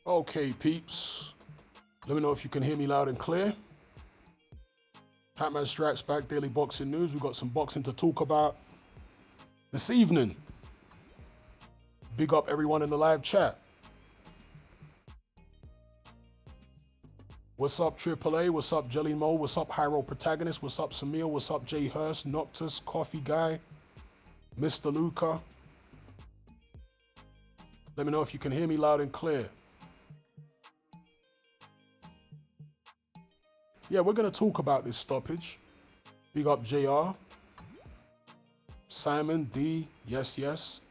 Okay, peeps. Let me know if you can hear me loud and clear. Hatman Strikes Back, Daily Boxing News. We've got some boxing to talk about this evening. Big up everyone in the live chat. What's up, AAA? What's up, Jelly Mo? What's up, Hyro Protagonist? What's up, Samir? What's up, Jay Hurst, Noctus, Coffee Guy, Mr. Luca? Let me know if you can hear me loud and clear. Yeah, we're going to talk about this stoppage. Big up JR. Simon, D, yes.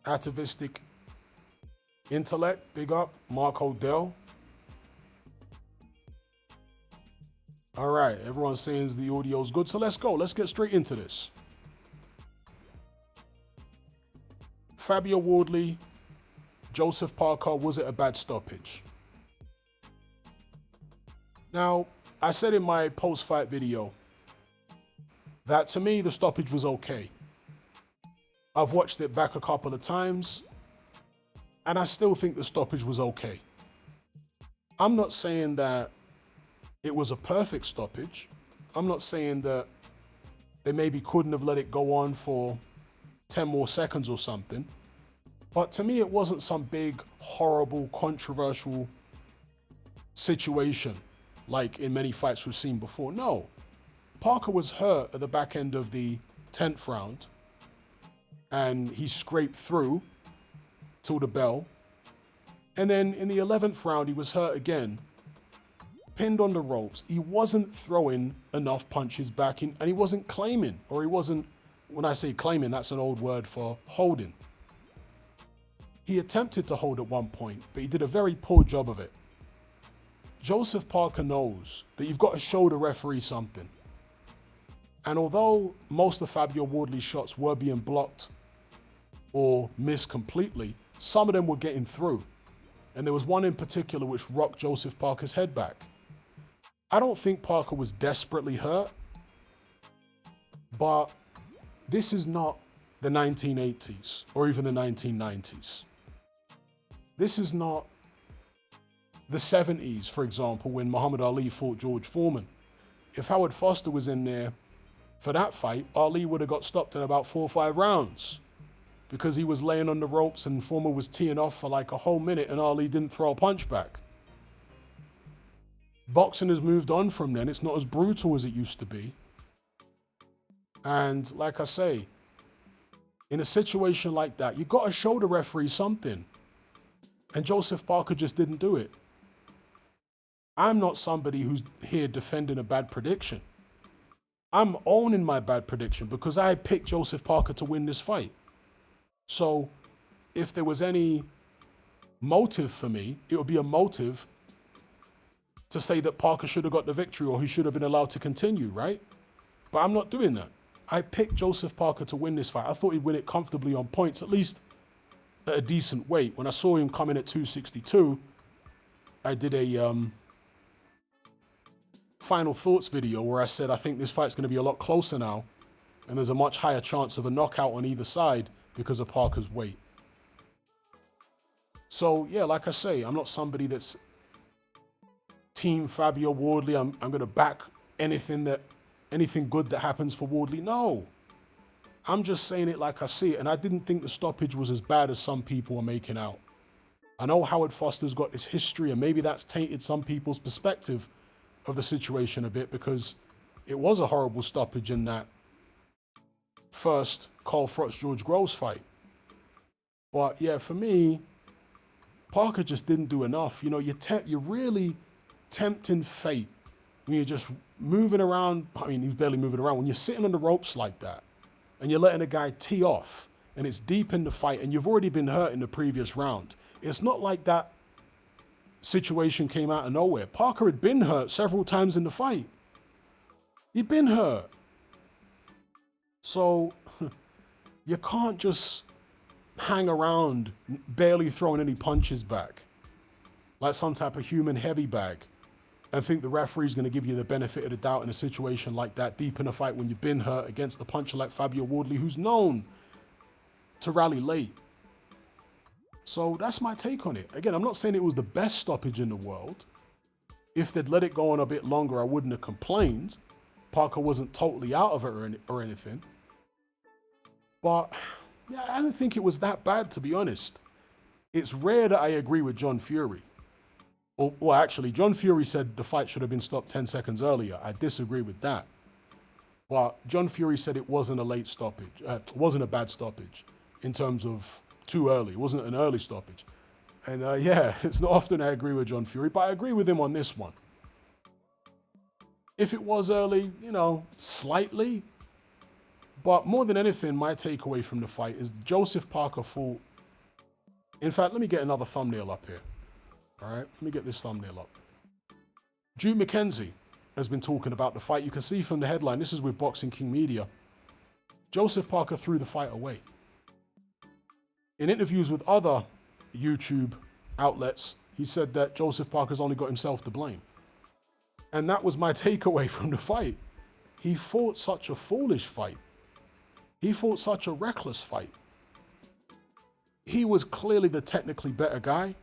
Atavistic Intellect, big up. Mark Odell. All right, everyone's saying the audio's good, so let's go. Let's get straight into this. Fabio Wardley, Joseph Parker, was it a bad stoppage? Now, I said in my post-fight video that to me, the stoppage was okay. I've watched it back a couple of times, and I still think the stoppage was okay. I'm not saying that it was a perfect stoppage. I'm not saying that they maybe couldn't have let it go on for 10 more seconds or something. But to me, it wasn't some big, horrible, controversial situation like in many fights we've seen before. No. Parker was hurt at the back end of the 10th round, and he scraped through till the bell. And then in the 11th round, he was hurt again, pinned on the ropes. He wasn't throwing enough punches back in, and he wasn't claiming, or he wasn't, when I say claiming, that's an old word for holding. He attempted to hold at one point, but he did a very poor job of it. Joseph Parker knows that you've got to show the referee something. And although most of Fabio Wardley's shots were being blocked or missed completely, some of them were getting through. And there was one in particular which rocked Joseph Parker's head back. I don't think Parker was desperately hurt, but this is not the 1980s or even the 1990s. This is not the 70s, for example, when Muhammad Ali fought George Foreman. If Howard Foster was in there for that fight, Ali would have got stopped in about 4 or 5 rounds because he was laying on the ropes and Foreman was teeing off for like a whole minute and Ali didn't throw a punch back. Boxing has moved on from then. It's not as brutal as it used to be. And like I say, in a situation like that, you've got to show the referee something. And Joseph Parker just didn't do it. I'm not somebody who's here defending a bad prediction. I'm owning my bad prediction because I picked Joseph Parker to win this fight. So if there was any motive for me, it would be a motive to say that Parker should have got the victory or he should have been allowed to continue, right? But I'm not doing that. I picked Joseph Parker to win this fight. I thought he'd win it comfortably on points, at least at a decent weight. When I saw him come in at 262, I did a final thoughts video where I said I think this fight's going to be a lot closer now and there's a much higher chance of a knockout on either side because of Parker's weight. So yeah, like I say, I'm not somebody that's team Fabio Wardley. I'm going to back anything good that happens for Wardley. No, I'm just saying it like I see it, and I didn't think the stoppage was as bad as some people are making out. I know Howard Foster's got this history, and maybe that's tainted some people's perspective of the situation a bit because it was a horrible stoppage in that first Carl Froch-George Groves fight. But yeah, for me, Parker just didn't do enough. You know, you're really tempting fate when you're just moving around. I mean, he's barely moving around. When you're sitting on the ropes like that and you're letting a guy tee off and it's deep in the fight and you've already been hurt in the previous round. It's not like that situation came out of nowhere. Parker had been hurt several times in the fight. He'd been hurt. So you can't just hang around barely throwing any punches back like some type of human heavy bag and think the referee's going to give you the benefit of the doubt in a situation like that deep in a fight when you've been hurt against a puncher like Fabio Wardley, who's known to rally late. So that's my take on it. Again, I'm not saying it was the best stoppage in the world. If they'd let it go on a bit longer, I wouldn't have complained. Parker wasn't totally out of it or anything. But yeah, I don't think it was that bad, to be honest. It's rare that I agree with John Fury. Well, actually, John Fury said the fight should have been stopped 10 seconds earlier. I disagree with that. But John Fury said it wasn't a late stoppage. It wasn't a bad stoppage in terms of too early. It wasn't an early stoppage. And yeah, it's not often I agree with John Fury, but I agree with him on this one. If it was early, you know, slightly. But more than anything, my takeaway from the fight is Joseph Parker fought. In fact, let me get another thumbnail up here. All right, let me get this thumbnail up. Drew McKenzie has been talking about the fight. You can see from the headline, this is with Boxing King Media. Joseph Parker threw the fight away. In interviews with other YouTube outlets, he said that Joseph Parker's only got himself to blame. And that was my takeaway from the fight. He fought such a foolish fight. He fought such a reckless fight. He was clearly the technically better guy.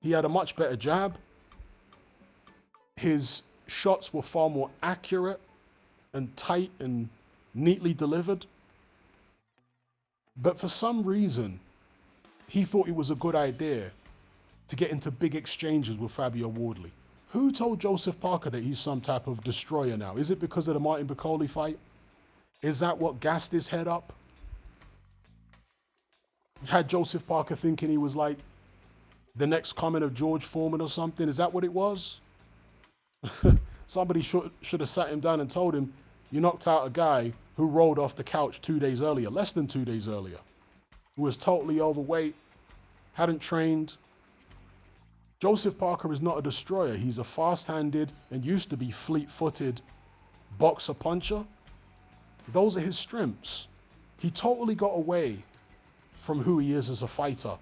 He had a much better jab. His shots were far more accurate and tight and neatly delivered. But for some reason, he thought it was a good idea to get into big exchanges with Fabio Wardley. Who told Joseph Parker that he's some type of destroyer now? Is it because of the Martin Bakole fight? Is that what gassed his head up? Had Joseph Parker thinking he was like the next coming of George Foreman or something? Is that what it was? Somebody should have sat him down and told him, you knocked out a guy who rolled off the couch 2 days earlier, less than 2 days earlier, who was totally overweight, hadn't trained. Joseph Parker is not a destroyer. He's a fast-handed and used to be fleet-footed boxer puncher. Those are his strengths. He totally got away from who he is as a fighter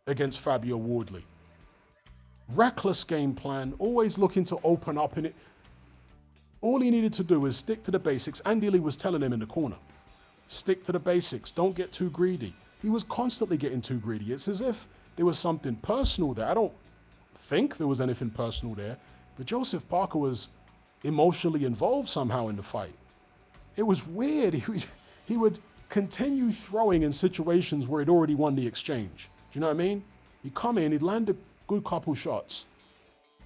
against Fabio Wardley. Reckless game plan, always looking to open up in it. All he needed to do was stick to the basics. Andy Lee was telling him in the corner, stick to the basics, don't get too greedy. He was constantly getting too greedy. It's as if there was something personal there. I don't think there was anything personal there, but Joseph Parker was emotionally involved somehow in the fight. It was weird. He would continue throwing in situations where he'd already won the exchange. Do you know what I mean? He'd come in, he'd land a good couple shots,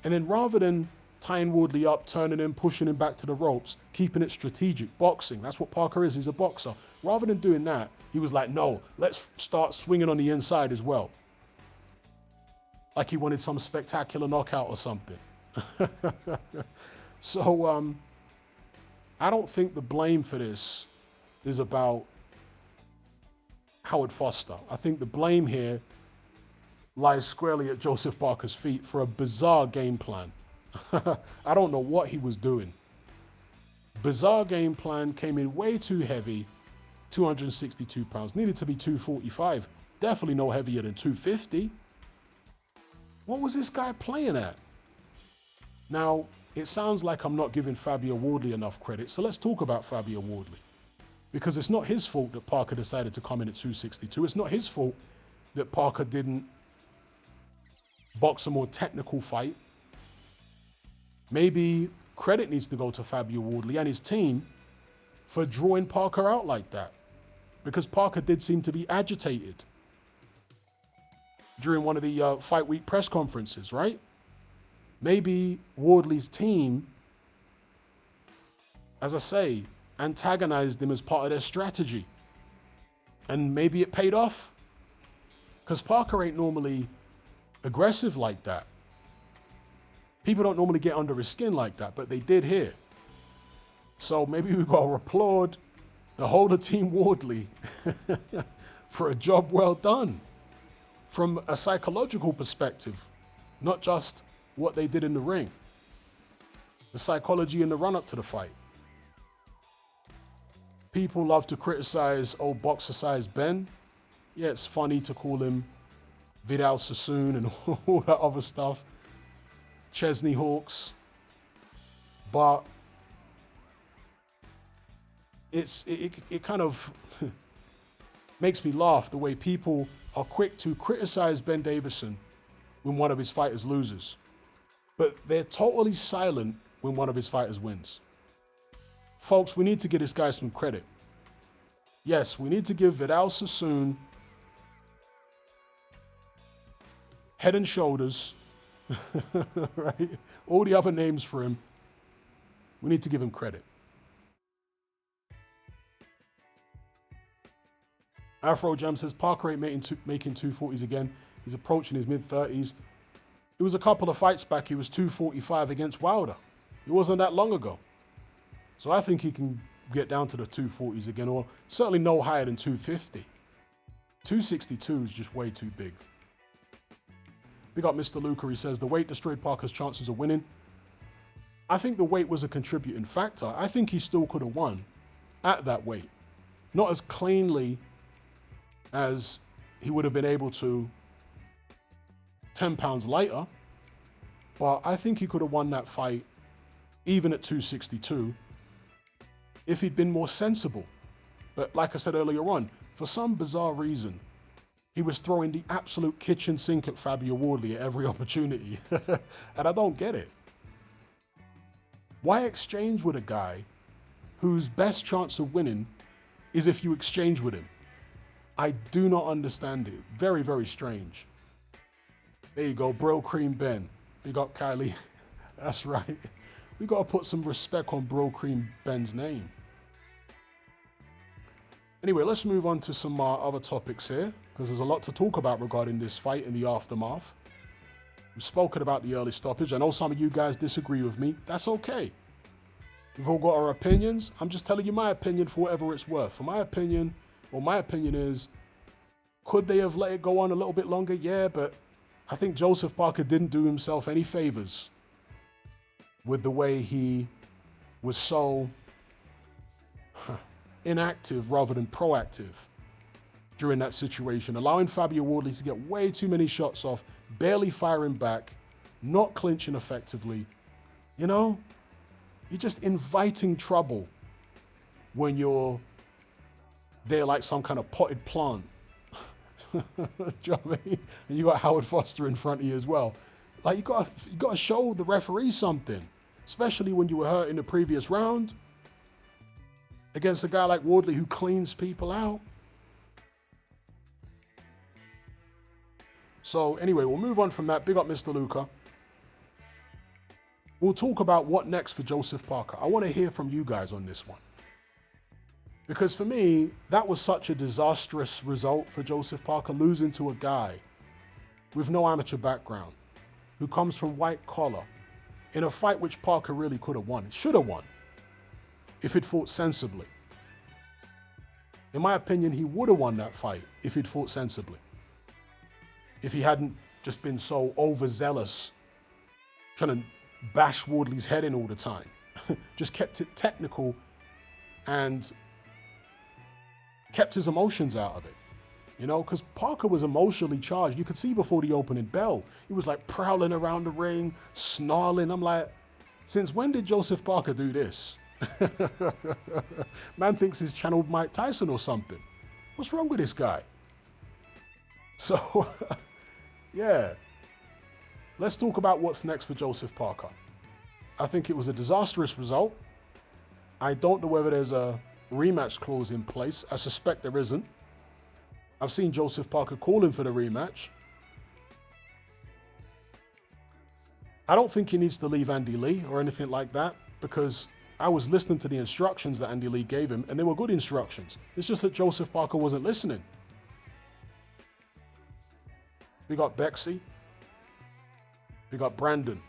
and then rather than tying Wardley up, turning him, pushing him back to the ropes, keeping it strategic, boxing, that's what Parker is, he's a boxer. Rather than doing that, he was like, no, let's start swinging on the inside as well. Like he wanted some spectacular knockout or something. So, I don't think the blame for this is about Howard Foster. I think the blame here lies squarely at Joseph Parker's feet for a bizarre game plan. I don't know what he was doing. Bizarre game plan, came in way too heavy, 262 pounds. Needed to be 245. Definitely no heavier than 250. What was this guy playing at? Now, it sounds like I'm not giving Fabio Wardley enough credit, so let's talk about Fabio Wardley. Because it's not his fault that Parker decided to come in at 262. It's not his fault that Parker didn't box a more technical fight. Maybe credit needs to go to Fabio Wardley and his team for drawing Parker out like that. Because Parker did seem to be agitated during one of the fight week press conferences, right? Maybe Wardley's team, as I say, antagonized him as part of their strategy. And maybe it paid off. Because Parker ain't normally aggressive like that. People don't normally get under his skin like that, but they did here. So maybe we've got to applaud the whole of Team Wardley for a job well done from a psychological perspective, not just what they did in the ring. The psychology in the run-up to the fight. People love to criticize old boxer-sized Ben. Yeah, it's funny to call him Vidal Sassoon and all that other stuff. Chesney Hawks. But it kind of makes me laugh the way people are quick to criticize Ben Davison when one of his fighters loses, but they're totally silent when one of his fighters wins. Folks, we need to give this guy some credit. Yes, we need to give Vidal Sassoon head and shoulders, right? All the other names for him. We need to give him credit. Afro Jam says Parker ain't making 240s again. He's approaching his mid-30s. It was a couple of fights back. He was 245 against Wilder. It wasn't that long ago. So I think he can get down to the 240s again, or certainly no higher than 250. 262 is just way too big. Big up Mr. Luca. He says the weight destroyed Parker's chances of winning. I think the weight was a contributing factor. I think he still could have won at that weight. Not as cleanly as he would have been able to 10 pounds lighter, but I think he could have won that fight even at 262 if he'd been more sensible. But like I said earlier on, for some bizarre reason, he was throwing the absolute kitchen sink at Fabio Wardley at every opportunity. And I don't get it. Why exchange with a guy whose best chance of winning is if you exchange with him? I do not understand it. Very, very strange. There you go, Brill Cream Ben. Big up Kylie. That's right. We got to put some respect on Brill Cream Ben's name. Anyway, let's move on to some other topics here, because there's a lot to talk about regarding this fight and the aftermath. We've spoken about the early stoppage. I know some of you guys disagree with me. That's okay. We've all got our opinions. I'm just telling you my opinion for whatever it's worth. For my opinion, my opinion is, could they have let it go on a little bit longer? Yeah, but I think Joseph Parker didn't do himself any favors with the way he was so inactive rather than proactive during that situation, allowing Fabio Wardley to get way too many shots off, barely firing back, not clinching effectively. You know, you're just inviting trouble when you're there like some kind of potted plant. Do you know what I mean? And you got Howard Foster in front of you as well. Like, you got to show the referee something, especially when you were hurt in the previous round against a guy like Wardley who cleans people out. So anyway, we'll move on from that. Big up Mr. Luca. We'll talk about what next for Joseph Parker. I want to hear from you guys on this one. Because for me, that was such a disastrous result for Joseph Parker, losing to a guy with no amateur background, who comes from white collar, in a fight which Parker really could have won. It should have won if he'd fought sensibly. In my opinion, he would have won that fight if he'd fought sensibly. If he hadn't just been so overzealous, trying to bash Wardley's head in all the time. Just kept it technical and kept his emotions out of it, you know, because Parker was emotionally charged. You could see before the opening bell, he was like prowling around the ring, snarling. I'm like, since when did Joseph Parker do this? Man thinks he's channeled Mike Tyson or something. What's wrong with this guy? So, yeah, let's talk about what's next for Joseph Parker. I think it was a disastrous result. I don't know whether there's a rematch clause in place. I suspect there isn't. I've seen Joseph Parker calling for the rematch. I don't think he needs to leave Andy Lee or anything like that, because I was listening to the instructions that Andy Lee gave him, and they were good instructions. It's just that Joseph Parker wasn't listening. We got Bexy. We got Brandon.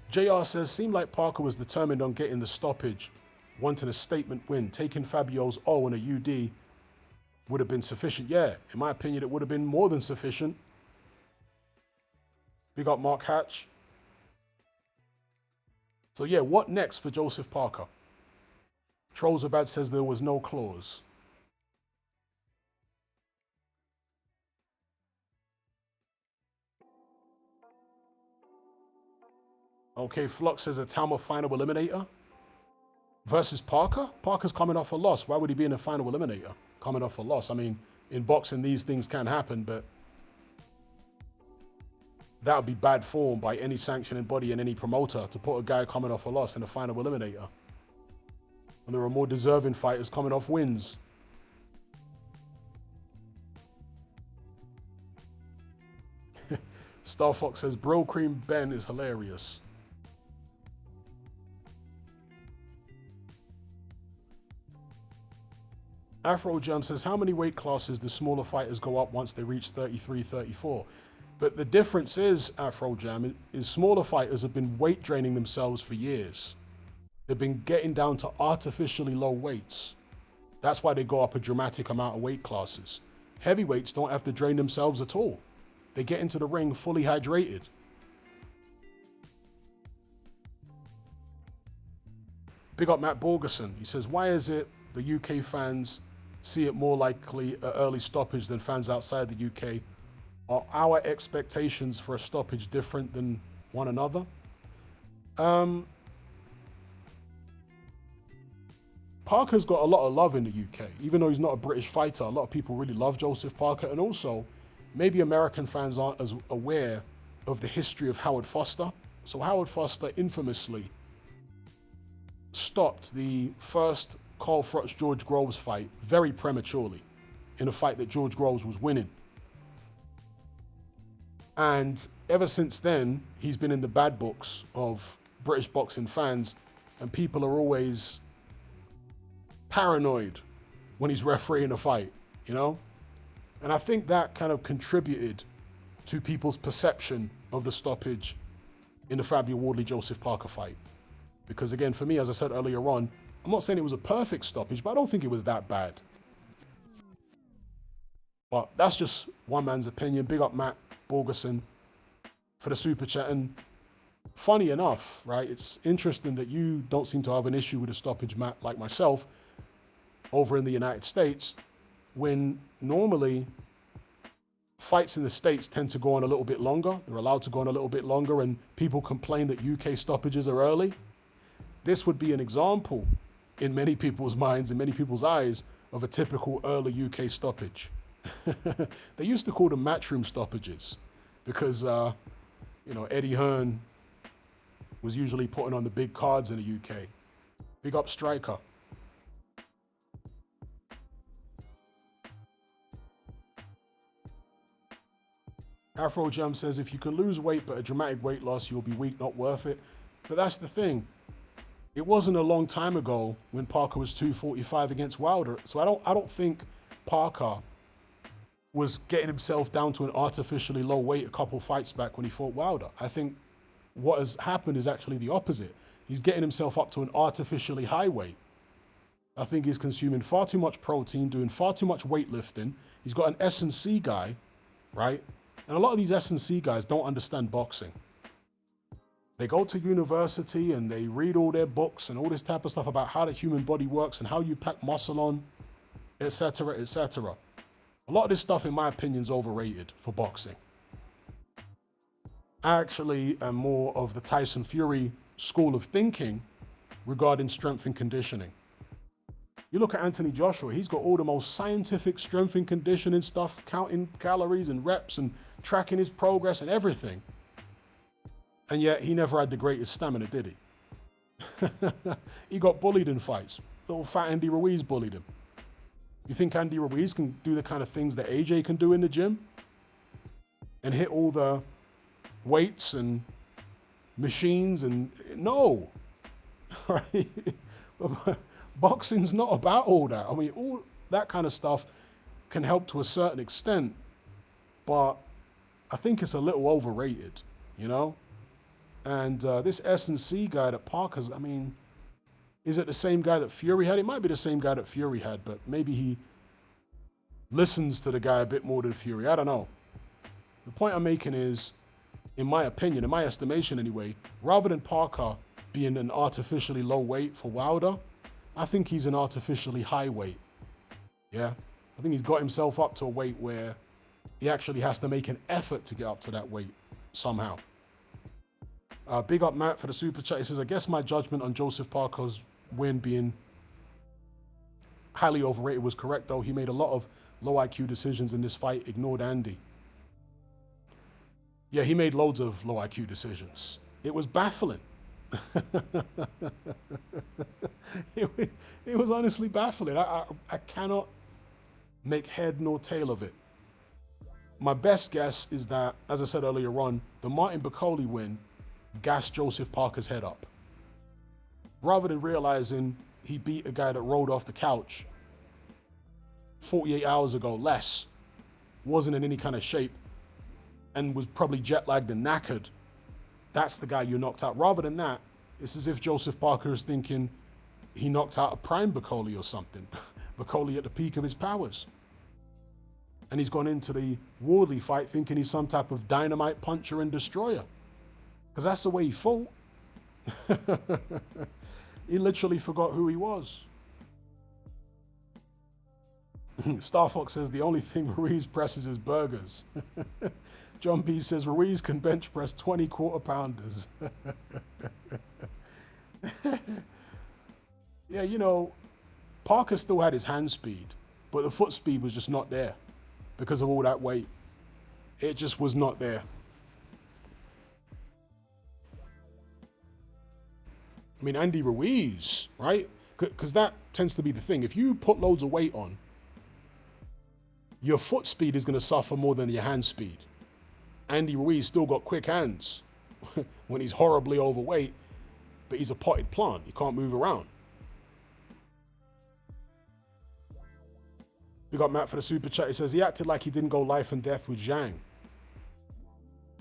JR says, seemed like Parker was determined on getting the stoppage, wanting a statement win. Taking Fabio's O and a UD would have been sufficient. Yeah, in my opinion, it would have been more than sufficient. We got Mark Hatch. So yeah, what next for Joseph Parker? Trolzabad says there was no clause. Okay, Flux says Itauma final eliminator. versus Parker. Parker's coming off a loss. Why would he be in a final eliminator coming off a loss? I mean, in boxing, these things can happen, but that would be bad form by any sanctioning body and any promoter to put a guy coming off a loss in a final eliminator. And there are more deserving fighters coming off wins. Star Fox says, Bro Cream Ben is hilarious. Afro Jam says, how many weight classes do smaller fighters go up once they reach 33, 34? But the difference is, Afro Jam, is smaller fighters have been weight draining themselves for years. They've been getting down to artificially low weights. That's why they go up a dramatic amount of weight classes. Heavyweights don't have to drain themselves at all. They get into the ring fully hydrated. Big up Matt Borgerson. He says, why is it the UK fans see it more likely an early stoppage than fans outside the UK? Are our expectations for a stoppage different than one another? Parker's got a lot of love in the UK. Even though he's not a British fighter, a lot of people really love Joseph Parker. And also, maybe American fans aren't as aware of the history of Howard Foster. So Howard Foster infamously stopped the first Carl Froch-George Groves fight very prematurely in a fight that George Groves was winning. And ever since then, he's been in the bad books of British boxing fans, and people are always paranoid when he's refereeing a fight, you know? And I think that kind of contributed to people's perception of the stoppage in the Fabio Wardley-Joseph Parker fight. Because again, for me, as I said earlier on, I'm not saying it was a perfect stoppage, but I don't think it was that bad. But that's just one man's opinion. Big up Matt Borgerson for the super chat. And funny enough, right, it's interesting that you don't seem to have an issue with a stoppage, Matt, like myself, over in the United States, when normally fights in the States tend to go on a little bit longer. They're allowed to go on a little bit longer, and people complain that UK stoppages are early. This would be an example in many people's minds, in many people's eyes, of a typical early UK stoppage. They used to call them matchroom stoppages because, you know, Eddie Hearn was usually putting on the big cards in the UK. Big up Striker. Afro Jam says, if you can lose weight but a dramatic weight loss, you'll be weak, not worth it. But that's the thing. It wasn't a long time ago when Parker was 245 against Wilder. So I don't think Parker was getting himself down to an artificially low weight a couple fights back when he fought Wilder. I think what has happened is actually the opposite. He's getting himself up to an artificially high weight. I think he's consuming far too much protein, doing far too much weightlifting. He's got an S&C guy, right? And a lot of these S&C guys don't understand boxing. They go to university and they read all their books and all this type of stuff about how the human body works and how you pack muscle on, etc., etc. A lot of this stuff, in my opinion, is overrated for boxing. I actually am more of the Tyson Fury school of thinking regarding strength and conditioning. You look at Anthony Joshua, he's got all the most scientific strength and conditioning stuff, counting calories and reps and tracking his progress and everything. And yet he never had the greatest stamina, did he? He got bullied in fights. Little fat Andy Ruiz bullied him. You think Andy Ruiz can do the kind of things that AJ can do in the gym? And hit all the weights and machines and no. Right? Boxing's not about all that. I mean, all that kind of stuff can help to a certain extent, but I think it's a little overrated, you know? And this S&C guy that Parker's, I mean, is it the same guy that Fury had? It might be the same guy that Fury had, but maybe he listens to the guy a bit more than Fury. I don't know. The point I'm making is, in my opinion, in my estimation anyway, rather than Parker being an artificially low weight for Wilder, I think he's an artificially high weight. Yeah? I think he's got himself up to a weight where he actually has to make an effort to get up to that weight somehow. Big up Matt for the super chat. He says, I guess my judgment on Joseph Parker's win being highly overrated was correct, though. He made a lot of low IQ decisions in this fight, ignored Andy. Yeah, he made loads of low IQ decisions. It was baffling. it was honestly baffling. I cannot make head nor tail of it. My best guess is that, as I said earlier on, the Martin Bakole win gassed Joseph Parker's head up. Rather than realizing he beat a guy that rolled off the couch 48 hours ago, less, wasn't in any kind of shape, and was probably jet lagged and knackered, that's the guy you knocked out. Rather than that, it's as if Joseph Parker is thinking he knocked out a prime Bakole or something. Bakole at the peak of his powers. And he's gone into the Wardley fight thinking he's some type of dynamite puncher and destroyer. Because that's the way he fought. He literally forgot who he was. Star Fox says the only thing Ruiz presses is burgers. John B says Ruiz can bench press 20 quarter pounders. Yeah, you know, Parker still had his hand speed, but the foot speed was just not there because of all that weight. It just was not there. I mean, Andy Ruiz, right? Because that tends to be the thing. If you put loads of weight on, your foot speed is going to suffer more than your hand speed. Andy Ruiz still got quick hands when he's horribly overweight, but he's a potted plant. He can't move around. We got Matt for the super chat. He says he acted like he didn't go life and death with Zhang.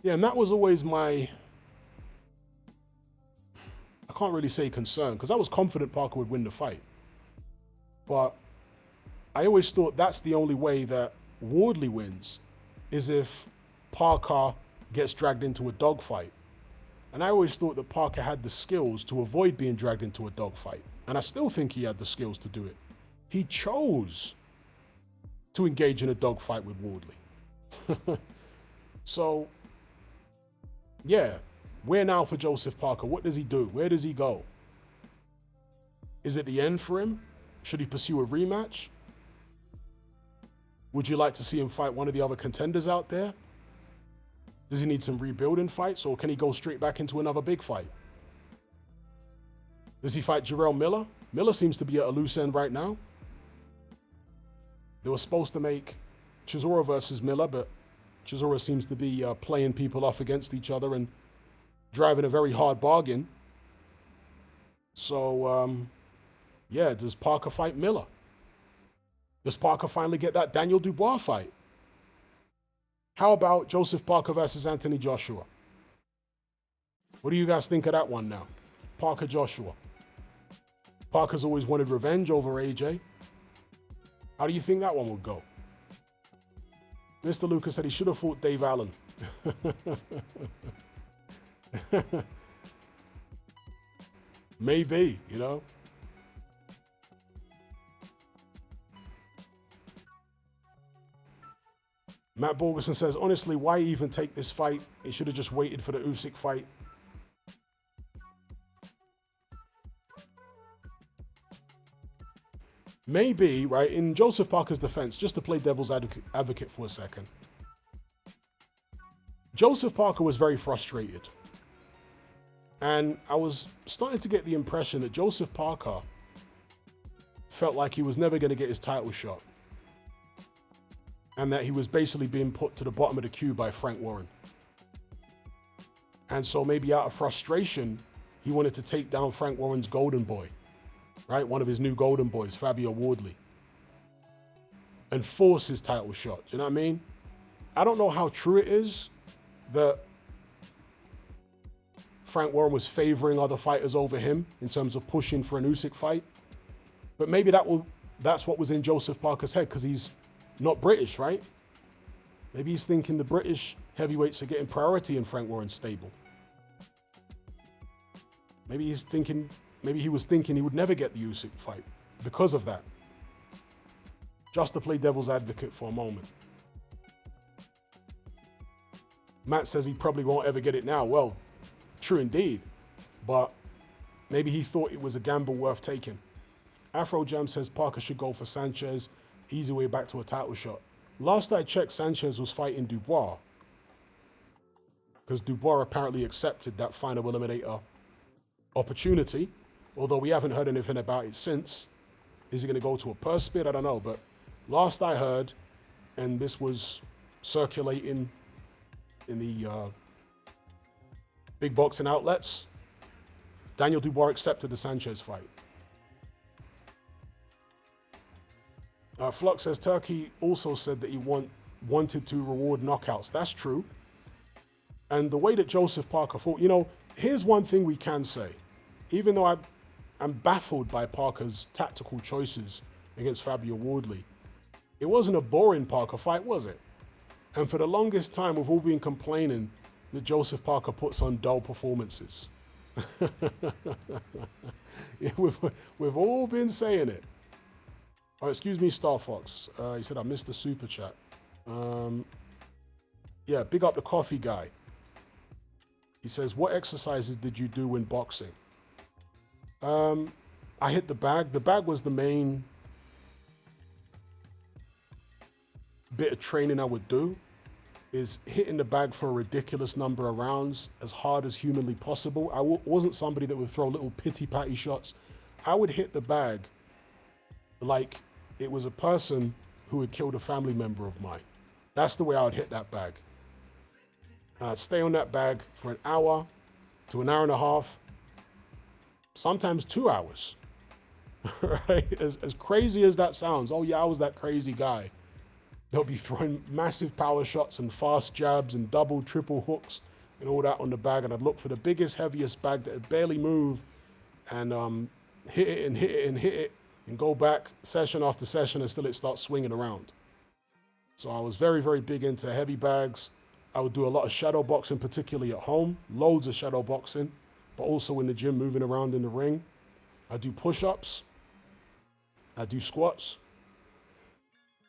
Yeah, and that was always my, I can't really say concern, because I was confident Parker would win the fight. But I always thought that's the only way that Wardley wins, is if Parker gets dragged into a dogfight. And I always thought that Parker had the skills to avoid being dragged into a dogfight. And I still think he had the skills to do it. He chose to engage in a dogfight with Wardley. So, yeah, where now for Joseph Parker? What does he do? Where does he go? Is it the end for him? Should he pursue a rematch? Would you like to see him fight one of the other contenders out there? Does he need some rebuilding fights, or can he go straight back into another big fight? Does he fight Jarrell Miller? Miller seems to be at a loose end right now. They were supposed to make Chisora versus Miller, but Chisora seems to be playing people off against each other and driving a very hard bargain. So, yeah, does Parker fight Miller? Does Parker finally get that Daniel Dubois fight? How about Joseph Parker versus Anthony Joshua? What do you guys think of that one now? Parker Joshua. Parker's always wanted revenge over AJ. How do you think that one would go? Mr. Lucas said he should have fought Dave Allen. Maybe, you know. Matt Borgeson says, honestly, why even take this fight? He should have just waited for the Usyk fight. Maybe, right, in Joseph Parker's defense, just to play devil's advocate for a second, Joseph Parker was very frustrated. And I was starting to get the impression that Joseph Parker felt like he was never going to get his title shot. And that he was basically being put to the bottom of the queue by Frank Warren. And so maybe out of frustration, he wanted to take down Frank Warren's golden boy, right? One of his new golden boys, Fabio Wardley, and force his title shot. Do you know what I mean? I don't know how true it is that Frank Warren was favoring other fighters over him in terms of pushing for an Usyk fight. But maybe that's what was in Joseph Parker's head, because he's not British, right? Maybe he's thinking the British heavyweights are getting priority in Frank Warren's stable. Maybe he was thinking he would never get the Usyk fight because of that. Just to play devil's advocate for a moment. Matt says he probably won't ever get it now. Well, true indeed. But Maybe he thought it was a gamble worth taking. Afro Jam says Parker should go for Sanchez. Easy way back to a title shot. Last I checked, Sanchez was fighting Dubois, because Dubois apparently accepted that final eliminator opportunity, although we haven't heard anything about it since. Is he going to go to a purse bid? I don't know, but last I heard, and this was circulating in the big boxing outlets, Daniel Dubois accepted the Sanchez fight. Flux says Turkey also said that he wanted to reward knockouts. That's true. And the way that Joseph Parker fought, you know, here's one thing we can say. Even though I'm baffled by Parker's tactical choices against Fabio Wardley, it wasn't a boring Parker fight, was it? And for the longest time, we've all been complaining that Joseph Parker puts on dull performances. Yeah, we've all been saying it. Oh, excuse me, Star Fox. He said I missed the super chat. Yeah, big up the coffee guy. He says, what exercises did you do in boxing? I hit the bag. The bag was the main bit of training I would do, is hitting the bag for a ridiculous number of rounds as hard as humanly possible. I wasn't somebody that would throw little pity-patty shots. I would hit the bag like it was a person who had killed a family member of mine. That's the way I would hit that bag. And I'd stay on that bag for an hour to an hour and a half, sometimes 2 hours. Right? As crazy as that sounds, oh yeah, I was that crazy guy. They'll be throwing massive power shots and fast jabs and double, triple hooks and all that on the bag. And I'd look for the biggest, heaviest bag that would barely move and hit it and hit it and hit it and go back session after session until it starts swinging around. So I was very, very big into heavy bags. I would do a lot of shadow boxing, particularly at home, loads of shadow boxing, but also in the gym, moving around in the ring. I do push-ups. I do squats.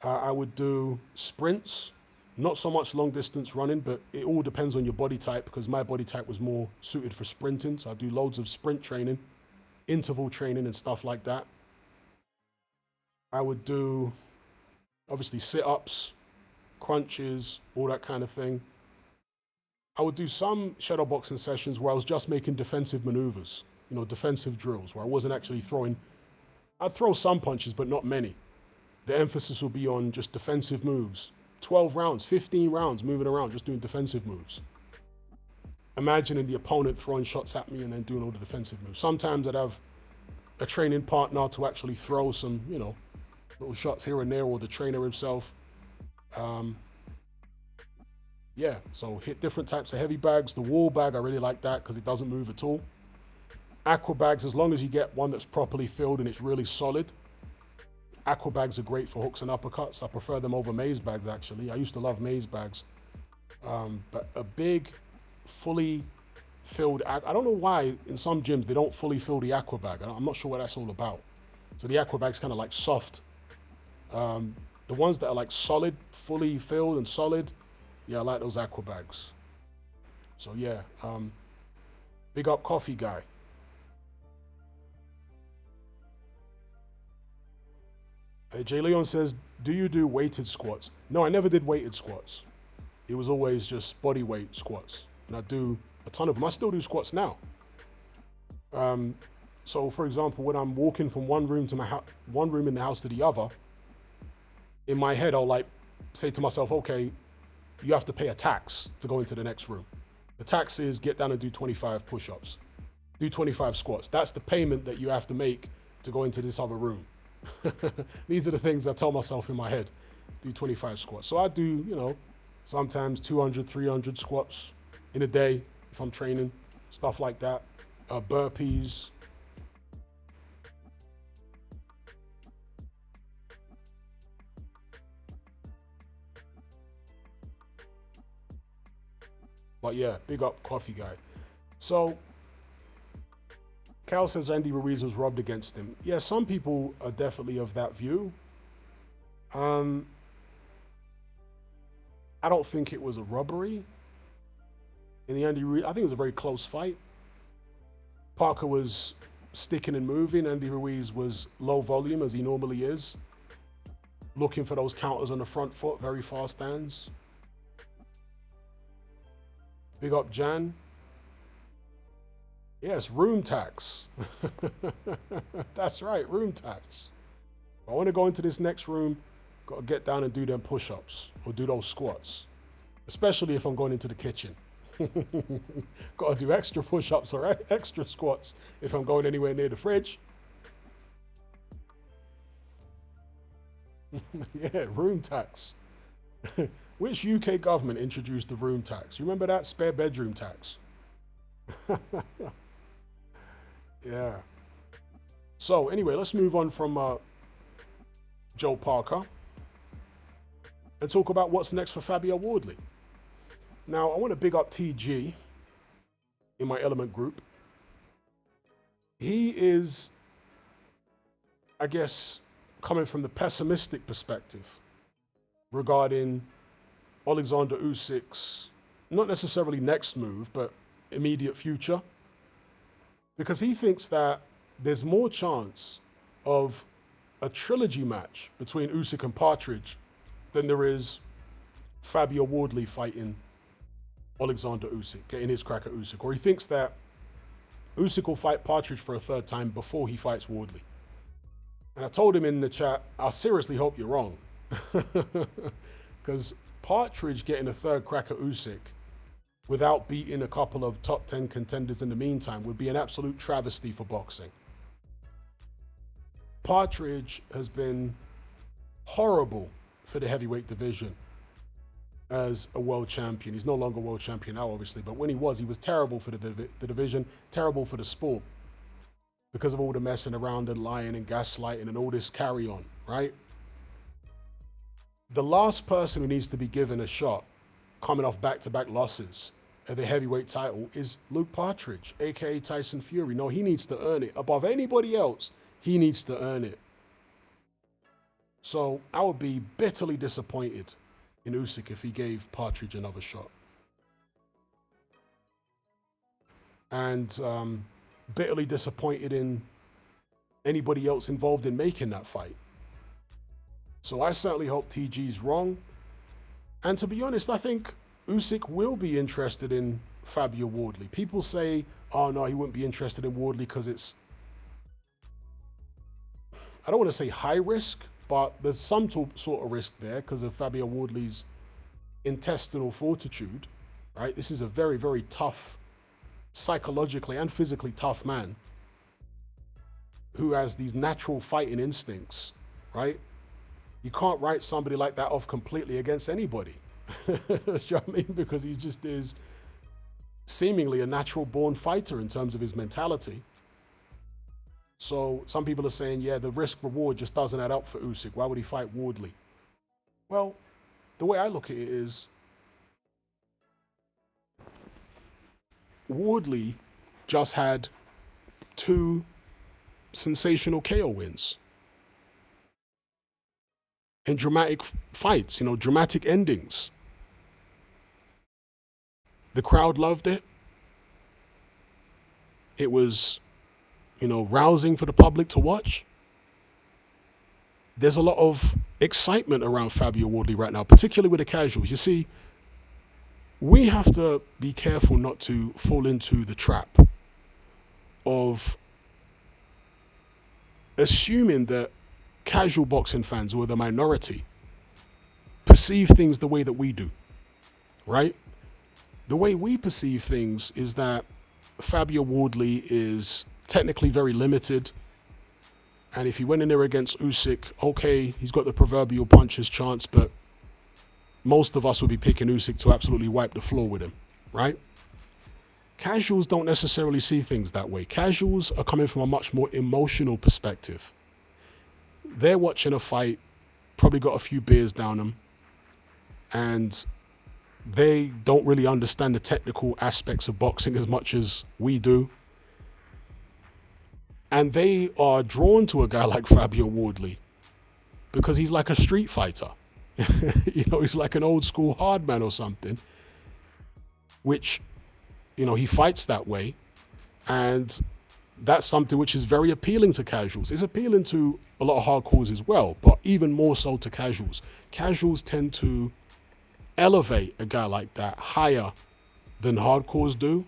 I would do sprints, not so much long distance running, but it all depends on your body type, because my body type was more suited for sprinting. So I do loads of sprint training, interval training and stuff like that. I would do, obviously, sit-ups, crunches, all that kind of thing. I would do some shadow boxing sessions where I was just making defensive maneuvers, you know, defensive drills, where I wasn't actually throwing. I'd throw some punches, but not many. The emphasis will be on just defensive moves. 12 rounds, 15 rounds, moving around, just doing defensive moves. Imagining the opponent throwing shots at me and then doing all the defensive moves. Sometimes I'd have a training partner to actually throw some, you know, little shots here and there, or the trainer himself. Yeah, so hit different types of heavy bags. The wall bag, I really like that because it doesn't move at all. Aqua bags, as long as you get one that's properly filled and it's really solid. Aqua bags are great for hooks and uppercuts. I prefer them over maze bags, actually. I used to love maze bags. But a big, fully filled, I don't know why in some gyms they don't fully fill the aqua bag. I'm not sure what that's all about. So the aqua bag's kind of like soft. The ones that are like solid, fully filled and solid, yeah, I like those aqua bags. So yeah, big up coffee guy. Jay Leon says, do you do weighted squats? No, I never did weighted squats. It was always just body weight squats. And I do a ton of them. I still do squats now. So for example, when I'm walking from one room to one room in the house to the other, in my head, I'll like say to myself, okay, you have to pay a tax to go into the next room. The tax is get down and do 25 push-ups, do 25 squats. That's the payment that you have to make to go into this other room. These are the things I tell myself in my head. Do 25 squats. So I do, you know, sometimes 200, 300 squats in a day if I'm training, stuff like that. Burpees. But yeah, big up coffee guy. So Cal says Andy Ruiz was robbed against him. Yeah, some people are definitely of that view. I don't think it was a robbery in the Andy Ruiz. I think it was a very close fight. Parker was sticking and moving. Andy Ruiz was low volume, as he normally is, looking for those counters on the front foot, very fast hands. Big up Jan. Yes, room tax. That's right, room tax. If I want to go into this next room, got to get down and do them push-ups or do those squats, especially if I'm going into the kitchen. Got to do extra push-ups or extra squats if I'm going anywhere near the fridge. Yeah, room tax. Which UK government introduced the room tax? You remember that? Spare bedroom tax. Yeah. So anyway, let's move on from Joe Parker and talk about what's next for Fabio Wardley. Now, I want to big up TG in my Element group. He is, I guess, coming from the pessimistic perspective regarding Alexander Usyk's, not necessarily next move, but immediate future. Because he thinks that there's more chance of a trilogy match between Usyk and Partridge than there is Fabio Wardley fighting Alexander Usyk, getting his crack at Usyk. Or he thinks that Usyk will fight Partridge for a third time before he fights Wardley. And I told him in the chat, I seriously hope you're wrong. Because Partridge getting a third crack at Usyk without beating a couple of top 10 contenders in the meantime would be an absolute travesty for boxing. Partridge has been horrible for the heavyweight division as a world champion. He's no longer world champion now, obviously, but when he was terrible for the division, terrible for the sport because of all the messing around and lying and gaslighting and all this carry on, right? The last person who needs to be given a shot coming off back-to-back losses at the heavyweight title is Luke Partridge, aka Tyson Fury. No, he needs to earn it. Above anybody else, he needs to earn it. So I would be bitterly disappointed in Usyk if he gave Partridge another shot. And bitterly disappointed in anybody else involved in making that fight. So I certainly hope TG's wrong. And to be honest, I think Usyk will be interested in Fabio Wardley. People say, oh no, he wouldn't be interested in Wardley because it's, I don't want to say high risk, but there's some sort of risk there because of Fabio Wardley's intestinal fortitude, right? This is a very, very tough, psychologically and physically tough man who has these natural fighting instincts, right? You can't write somebody like that off completely against anybody. Do you know what I mean? Because he just is seemingly a natural born fighter in terms of his mentality. So some people are saying, yeah, the risk reward just doesn't add up for Usyk. Why would he fight Wardley? Well, the way I look at it is Wardley just had 2 sensational KO wins. And dramatic fights, you know, dramatic endings. The crowd loved it. It was, you know, rousing for the public to watch. There's a lot of excitement around Fabio Wardley right now, particularly with the casuals. You see, we have to be careful not to fall into the trap of assuming that casual boxing fans, who are the minority, perceive things the way that we do, right? The way we perceive things is that Fabio Wardley is technically very limited. And if he went in there against Usyk, okay, he's got the proverbial puncher's chance, but most of us would be picking Usyk to absolutely wipe the floor with him, right? Casuals don't necessarily see things that way. Casuals are coming from a much more emotional perspective. They're watching a fight, probably got a few beers down them, and they don't really understand the technical aspects of boxing as much as we do. And they are drawn to a guy like Fabio Wardley because he's like a street fighter. You know, he's like an old school hard man or something, which, you know, he fights that way. And that's something which is very appealing to casuals. It's appealing to a lot of hardcores as well, but even more so to casuals. Casuals tend to elevate a guy like that higher than hardcores do,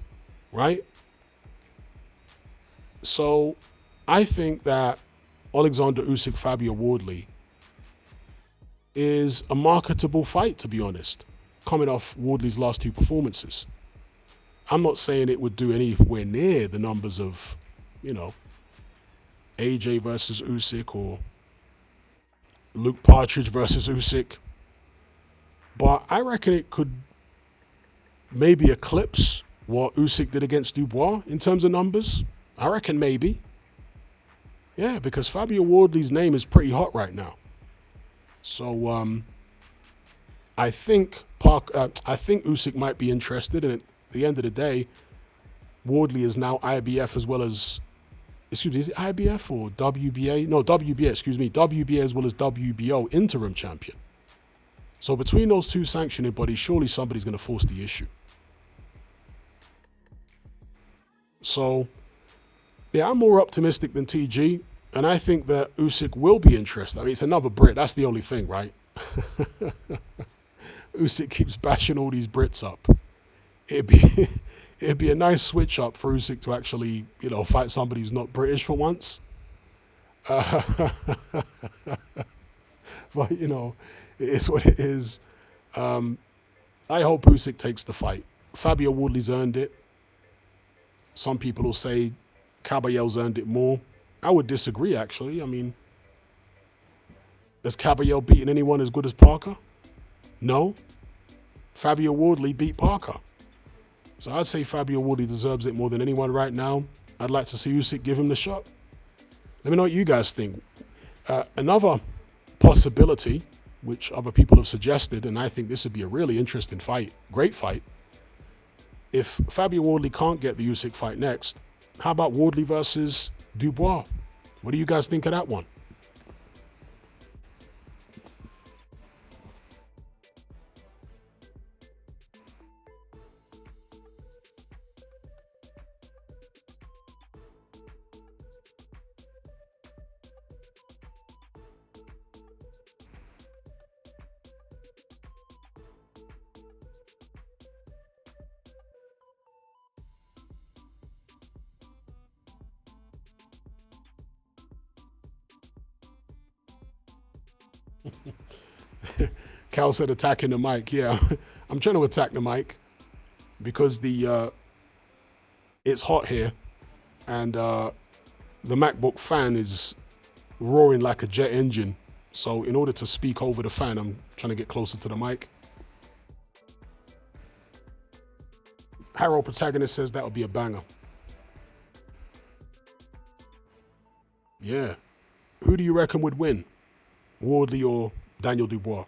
right? So I think that Alexander Usyk, Fabio Wardley is a marketable fight, to be honest, coming off Wardley's last two performances. I'm not saying it would do anywhere near the numbers of, AJ versus Usyk or Luke Partridge versus Usyk, but I reckon it could maybe eclipse what Usyk did against Dubois in terms of numbers. I reckon maybe. Yeah, because Fabio Wardley's name is pretty hot right now. So I think Usyk might be interested, and at the end of the day, Wardley is now IBF as well as, excuse me, is it IBF or WBA? No, WBA, excuse me, WBA as well as WBO interim champion. So between those two sanctioning bodies, surely somebody's going to force the issue. So, yeah, I'm more optimistic than TG, and I think that Usyk will be interested. I mean, it's another Brit. That's the only thing, right? Usyk keeps bashing all these Brits up. It'd be a nice switch up for Usyk to actually, fight somebody who's not British for once. But, it is what it is. I hope Usyk takes the fight. Fabio Wardley's earned it. Some people will say Caballero's earned it more. I would disagree, actually. I mean, has Caballero beaten anyone as good as Parker? No. Fabio Wardley beat Parker. So I'd say Fabio Wardley deserves it more than anyone right now. I'd like to see Usyk give him the shot. Let me know what you guys think. Another possibility, which other people have suggested, and I think this would be a really interesting fight, great fight. If Fabio Wardley can't get the Usyk fight next, how about Wardley versus Dubois? What do you guys think of that one? Cal said attacking the mic. Yeah, I'm trying to attack the mic because it's hot here, and the MacBook fan is roaring like a jet engine. So in order to speak over the fan, I'm trying to get closer to the mic. Harold Protagonist says that would be a banger. Yeah. Who do you reckon would win? Wardley or Daniel Dubois?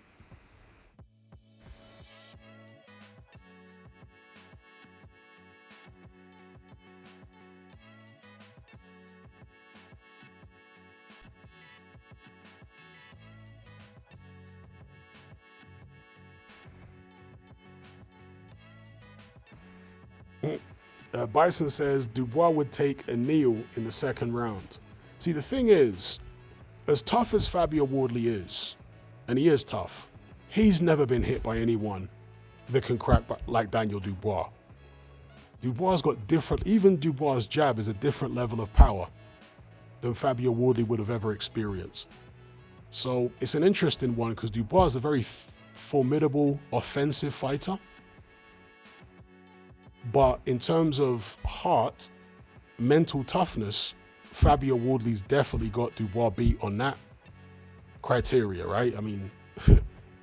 Bison says Dubois would take a kneel in the second round. See, the thing is, as tough as Fabio Wardley is, and he is tough, he's never been hit by anyone that can crack like Daniel Dubois. Dubois got different, even Dubois' jab is a different level of power than Fabio Wardley would have ever experienced. So it's an interesting one because Dubois is a very formidable offensive fighter. But in terms of heart, mental toughness, Fabio Wardley's definitely got Dubois beat on that criteria, right? I mean,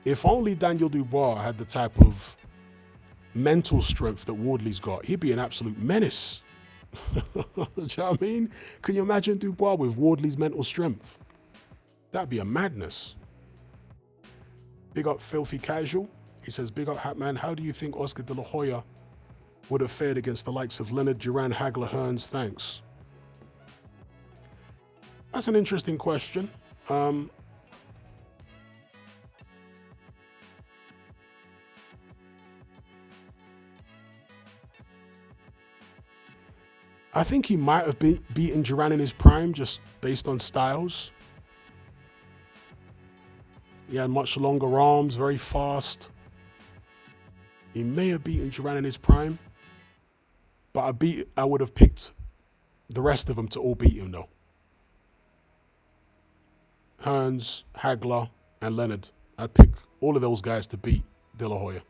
if only Daniel Dubois had the type of mental strength that Wardley's got, he'd be an absolute menace. Do you know what I mean? Can you imagine Dubois with Wardley's mental strength? That'd be a madness. Big up Filthy Casual. He says, big up Hatman, how do you think Oscar De La Hoya would have fared against the likes of Leonard, Duran, Hagler, Hearns? Thanks. That's an interesting question. I think he might have beaten Duran in his prime just based on styles. He had much longer arms, very fast. He may have beaten Duran in his prime, but I would have picked the rest of them to all beat him though. Hearns, Hagler, and Leonard. I'd pick all of those guys to beat De La Hoya.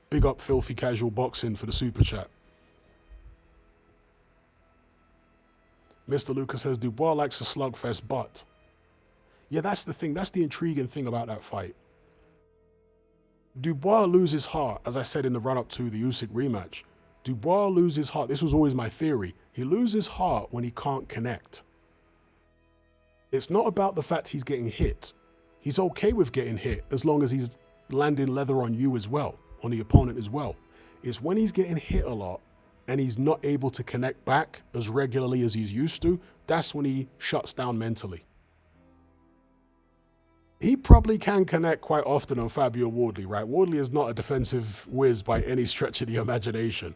Big up Filthy Casual Boxing for the super chat. Mr. Lucas says, Dubois likes a slugfest, but... Yeah, that's the thing. That's the intriguing thing about that fight. Dubois loses heart, as I said in the run-up to the Usyk rematch. Dubois loses heart. This was always my theory. He loses heart when he can't connect. It's not about the fact he's getting hit. He's okay with getting hit as long as he's landing leather on you as well, on the opponent as well. It's when he's getting hit a lot and he's not able to connect back as regularly as he's used to, that's when he shuts down mentally. He probably can connect quite often on Fabio Wardley, right? Wardley is not a defensive whiz by any stretch of the imagination.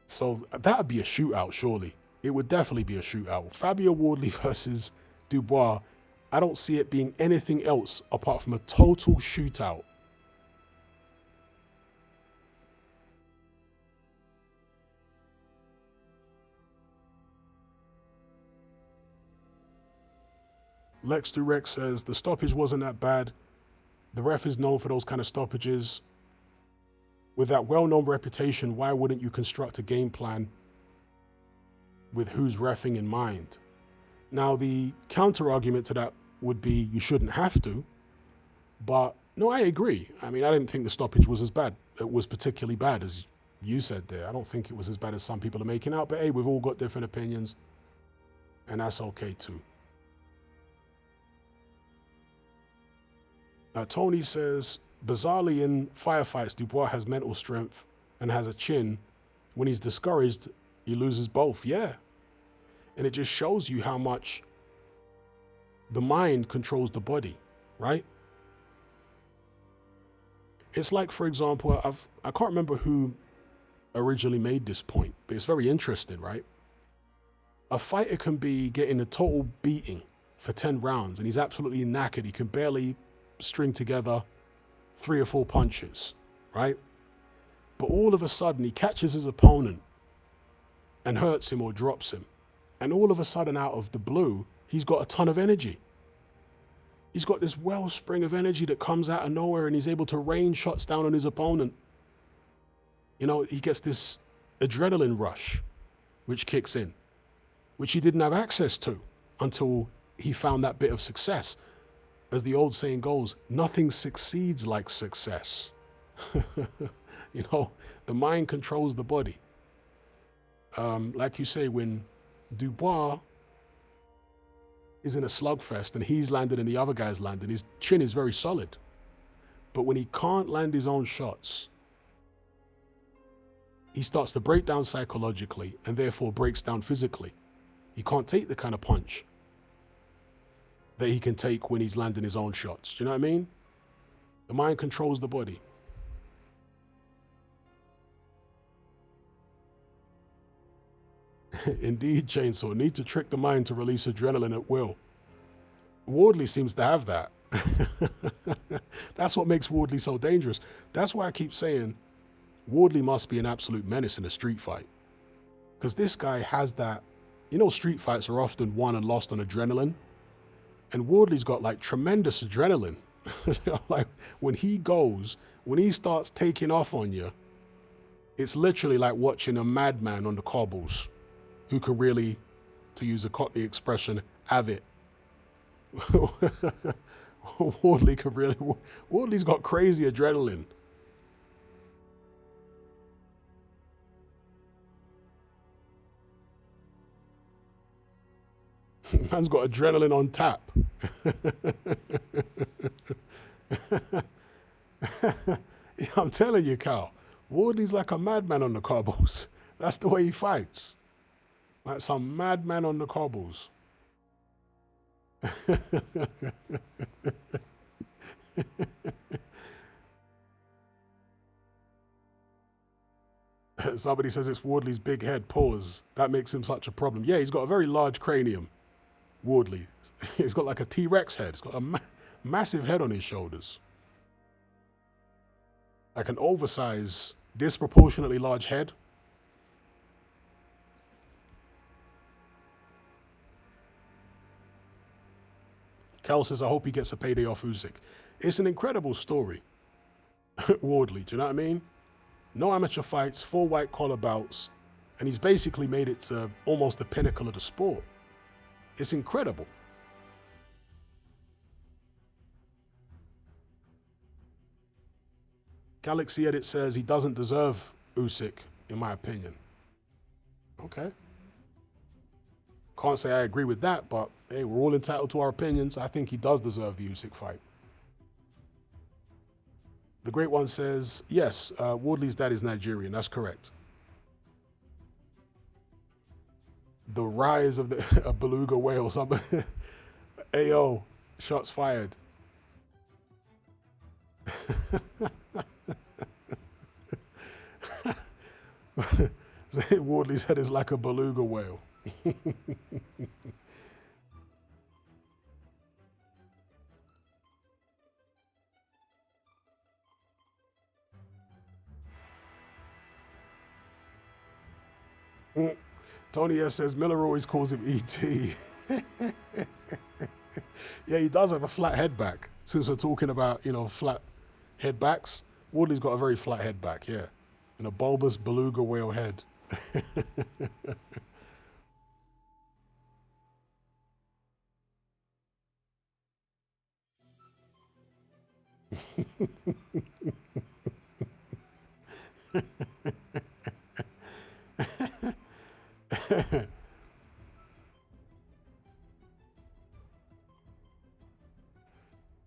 So that would be a shootout, surely. It would definitely be a shootout. Fabio Wardley versus Dubois, I don't see it being anything else apart from a total shootout. Lex Durex says, the stoppage wasn't that bad. The ref is known for those kind of stoppages. With that well-known reputation, why wouldn't you construct a game plan with who's reffing in mind? Now, the counter-argument to that would be you shouldn't have to, but no, I agree. I mean, I didn't think the stoppage was as bad. It was particularly bad, as you said there. I don't think it was as bad as some people are making out, but hey, we've all got different opinions, and that's okay too. Tony says, bizarrely in firefights, Dubois has mental strength and has a chin. When he's discouraged, he loses both. Yeah. And it just shows you how much the mind controls the body, right? It's like, for example, I can't remember who originally made this point, but it's very interesting, right? A fighter can be getting a total beating for 10 rounds and he's absolutely knackered. He can barely string together 3 or 4 punches, right? But all of a sudden he catches his opponent and hurts him or drops him. And all of a sudden out of the blue, he's got a ton of energy. He's got this wellspring of energy that comes out of nowhere and he's able to rain shots down on his opponent. You know, he gets this adrenaline rush, which kicks in, which he didn't have access to until he found that bit of success. As the old saying goes, nothing succeeds like success. You know, the mind controls the body. Like you say, when Dubois is in a slugfest and he's landed and the other guy's landed, his chin is very solid. But when he can't land his own shots, he starts to break down psychologically and therefore breaks down physically. He can't take the kind of punch that he can take when he's landing his own shots. Do you know what I mean? The mind controls the body. Indeed, Chainsaw. Need to trick the mind to release adrenaline at will. Wardley seems to have that. That's what makes Wardley so dangerous. That's why I keep saying Wardley must be an absolute menace in a street fight. Because this guy has that, you know, street fights are often won and lost on adrenaline. And Wardley's got like tremendous adrenaline. Like when he starts taking off on you, it's literally like watching a madman on the cobbles who can really, to use a Cockney expression, have it. Wardley's got crazy adrenaline. Man's got adrenaline on tap. Yeah, I'm telling you, Cal, Wardley's like a madman on the cobbles. That's the way he fights. Like some madman on the cobbles. Somebody says it's Wardley's big head. Pause. That makes him such a problem. Yeah, he's got a very large cranium, Wardley. He's got like a T-Rex head. He's got a massive head on his shoulders. Like an oversized, disproportionately large head. Kel says, I hope he gets a payday off Usyk. It's an incredible story. Wardley, do you know what I mean? No amateur fights, 4 white collar bouts, and he's basically made it to almost the pinnacle of the sport. It's incredible. Galaxy Edit says he doesn't deserve Usyk, in my opinion. Okay. Can't say I agree with that, but hey, we're all entitled to our opinions. I think he does deserve the Usyk fight. The Great One says, yes, Wardley's dad is Nigerian. That's correct. The rise of the a beluga whale. Somebody, AO, shots fired. Wardley's head is like a beluga whale. Tony S says Miller always calls him E.T. Yeah, he does have a flat head back. Since we're talking about, you know, flat head backs, Wardley's got a very flat head back, yeah. And a bulbous beluga whale head.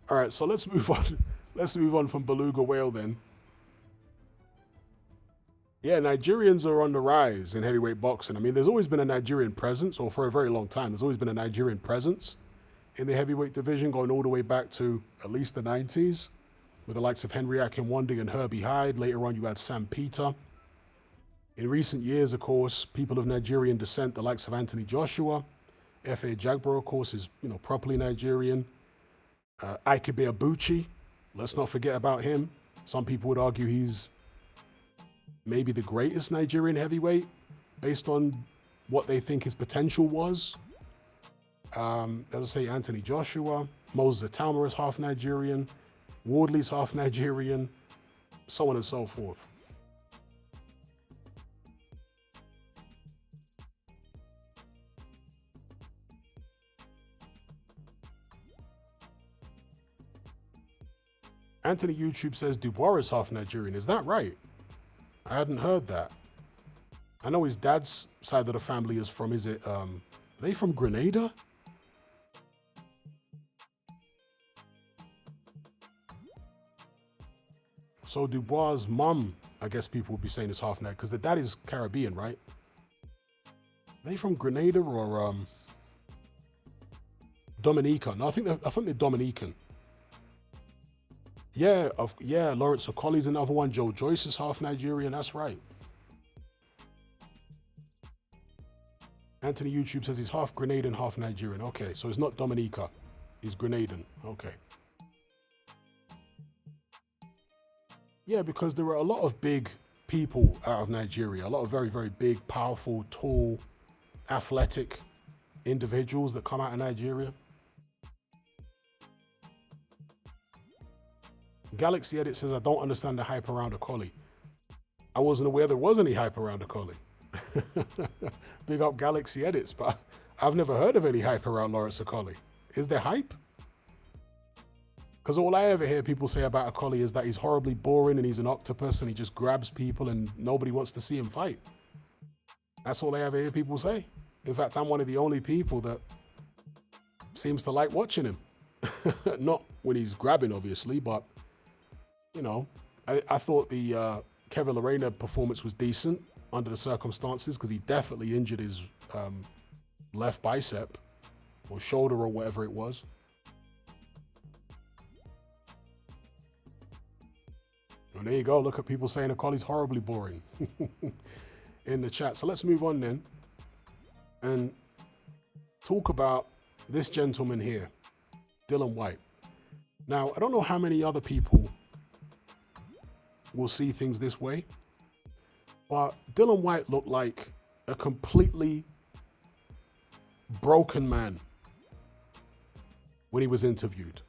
All right, so let's move on. Let's move on from beluga whale then. Yeah, Nigerians are on the rise in heavyweight boxing. I mean, there's always been a Nigerian presence, or for a very long time, there's always been a Nigerian presence in the heavyweight division, going all the way back to at least the 90s, with the likes of Henry Akinwande and Herbie Hyde. Later on, you had Sam Peter. In recent years, of course, people of Nigerian descent, the likes of Anthony Joshua, F.A. Jagborough, of course, is, you know, properly Nigerian. Ikebe Abuchi, let's not forget about him. Some people would argue he's maybe the greatest Nigerian heavyweight based on what they think his potential was. As I say, Anthony Joshua, Moses Itauma is half Nigerian, Wardley's half Nigerian, so on and so forth. Anthony YouTube says Dubois is half Nigerian. Is that right? I hadn't heard that. I know his dad's side of the family is from, are they from Grenada? So Dubois' mum, I guess people would be saying is half Nigerian, because the dad is Caribbean, right? Are they from Grenada or Dominica? No, I think they're Dominican. Yeah, Lawrence Okoli's another one. Joe Joyce is half Nigerian, that's right. Anthony YouTube says he's half Grenadian, half Nigerian. Okay, so it's not Dominica, he's Grenadian, okay. Yeah, because there are a lot of big people out of Nigeria, a lot of very, very big, powerful, tall, athletic individuals that come out of Nigeria. Galaxy Edit says, I don't understand the hype around Okoli. I wasn't aware there was any hype around Okoli. Big up Galaxy Edits, but I've never heard of any hype around Lawrence Okoli. Is there hype? Because all I ever hear people say about Okoli is that he's horribly boring and he's an octopus and he just grabs people and nobody wants to see him fight. That's all I ever hear people say. In fact, I'm one of the only people that seems to like watching him. Not when he's grabbing, obviously, but you know, I thought the Kevin Lorena performance was decent under the circumstances because he definitely injured his left bicep or shoulder or whatever it was. And there you go. Look at people saying Akali's horribly boring in the chat. So let's move on then and talk about this gentleman here, Dillian Whyte. Now, I don't know how many other people will see things this way, but Dillian Whyte looked like a completely broken man when he was interviewed.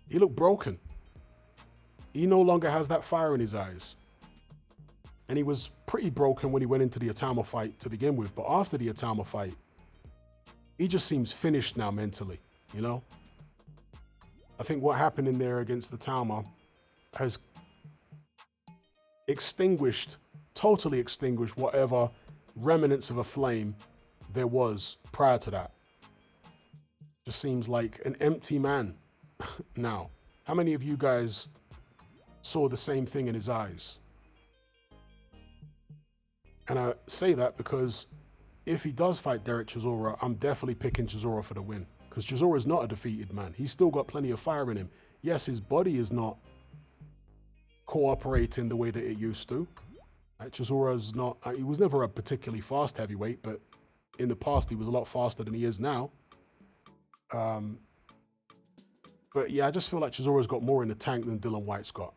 He looked broken. He no longer has that fire in his eyes. And he was pretty broken when he went into the Itauma fight to begin with. But after the Itauma fight, he just seems finished now mentally, you know? I think what happened in there against the Itauma has totally extinguished whatever remnants of a flame there was prior to that. Just seems like an empty man now. How many of you guys saw the same thing in his eyes? And I say that because if he does fight Derek Chisora, I'm definitely picking Chisora for the win. Because Chisora is not a defeated man. He's still got plenty of fire in him. Yes, his body is not cooperating the way that it used to. Chisora's not, he was never a particularly fast heavyweight, but in the past he was a lot faster than he is now. But yeah, I just feel like Chisora's got more in the tank than Dillian Whyte's got.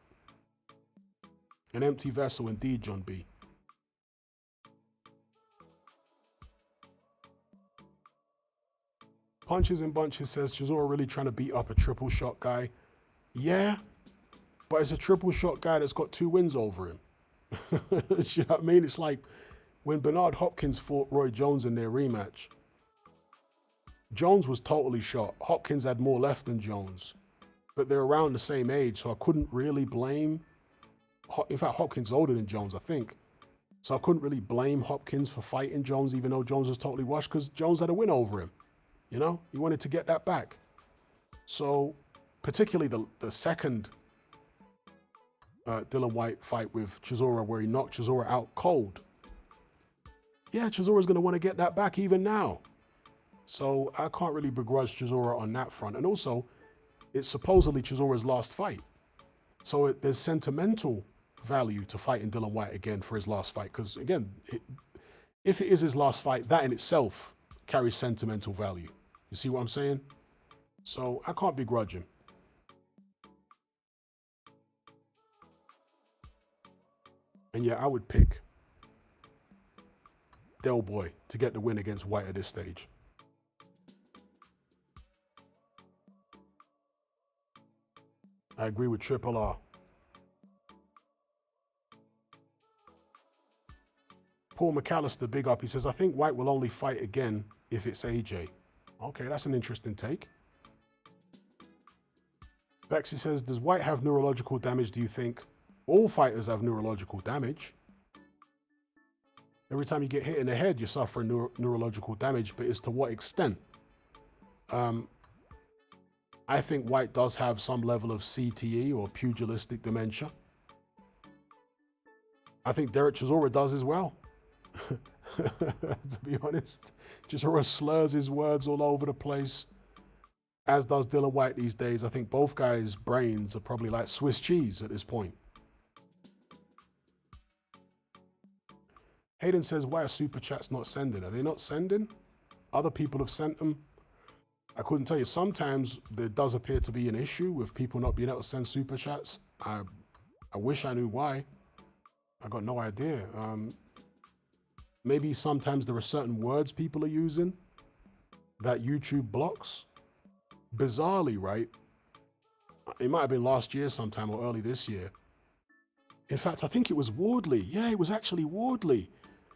An empty vessel indeed, John B. Punches and Bunches says, Chisora really trying to beat up a triple shot guy. Yeah, but it's a triple shot guy that's got 2 wins over him. You know what I mean? It's like when Bernard Hopkins fought Roy Jones in their rematch. Jones was totally shot. Hopkins had more left than Jones, but they're around the same age, so I couldn't really blame. In fact, Hopkins is older than Jones, I think. So I couldn't really blame Hopkins for fighting Jones, even though Jones was totally washed, because Jones had a win over him. You know, he wanted to get that back. So particularly the second Dillian Whyte fight with Chisora, where he knocked Chisora out cold. Yeah, Chisora's going to want to get that back even now. So I can't really begrudge Chisora on that front. And also, it's supposedly Chisora's last fight. So there's sentimental value to fighting Dillian Whyte again for his last fight. Because again, if it is his last fight, that in itself carries sentimental value. You see what I'm saying? So I can't begrudge him. And yeah, I would pick Del Boy to get the win against Whyte at this stage. I agree with Triple R. Paul McAllister, big up. He says, I think Whyte will only fight again if it's AJ. Okay, that's an interesting take. Bexy says, does Whyte have neurological damage, do you think? All fighters have neurological damage. Every time you get hit in the head, you suffer neurological damage, but it's to what extent? I think Whyte does have some level of CTE or pugilistic dementia. I think Derek Chisora does as well. To be honest, Chisora slurs his words all over the place, as does Dillian Whyte these days. I think both guys' brains are probably like Swiss cheese at this point. Hayden says, why are super chats not sending? Are they not sending? Other people have sent them. I couldn't tell you. Sometimes there does appear to be an issue with people not being able to send super chats. I wish I knew why. I got no idea. Maybe sometimes there are certain words people are using that YouTube blocks. Bizarrely, right? It might have been last year sometime or early this year. In fact, I think it was Wardley. Yeah, it was actually Wardley.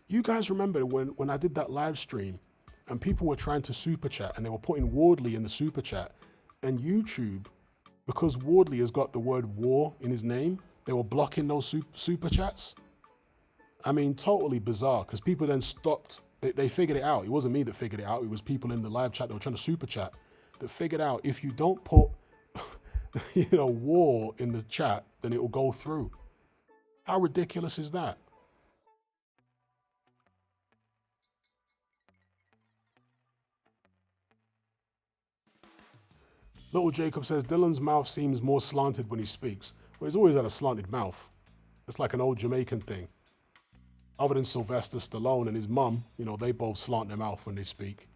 You guys remember when I did that live stream and people were trying to super chat and they were putting Wardley in the super chat, and YouTube, because Wardley has got the word war in his name, they were blocking those super chats. I mean, totally bizarre, because people then stopped. They figured it out. It wasn't me that figured it out. It was people in the live chat that were trying to super chat that figured out if you don't put, war in the chat, then it will go through. How ridiculous is that? Little Jacob says, Dylan's mouth seems more slanted when he speaks. Well, he's always had a slanted mouth. It's like an old Jamaican thing. Other than Sylvester Stallone and his mum, you know, they both slant their mouth when they speak.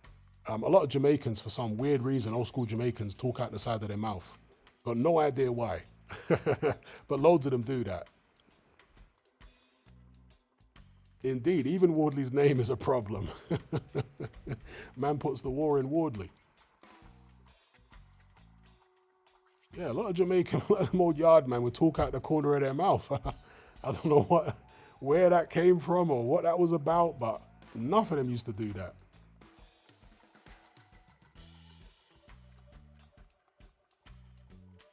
A lot of Jamaicans, for some weird reason, old school Jamaicans talk out the side of their mouth. Got no idea why. But loads of them do that. Indeed, even Wardley's name is a problem. Man puts the war in Wardley. Yeah, a lot of Jamaican, a lot of them old yard man would talk out the corner of their mouth. I don't know where that came from or what that was about, but enough of them used to do that.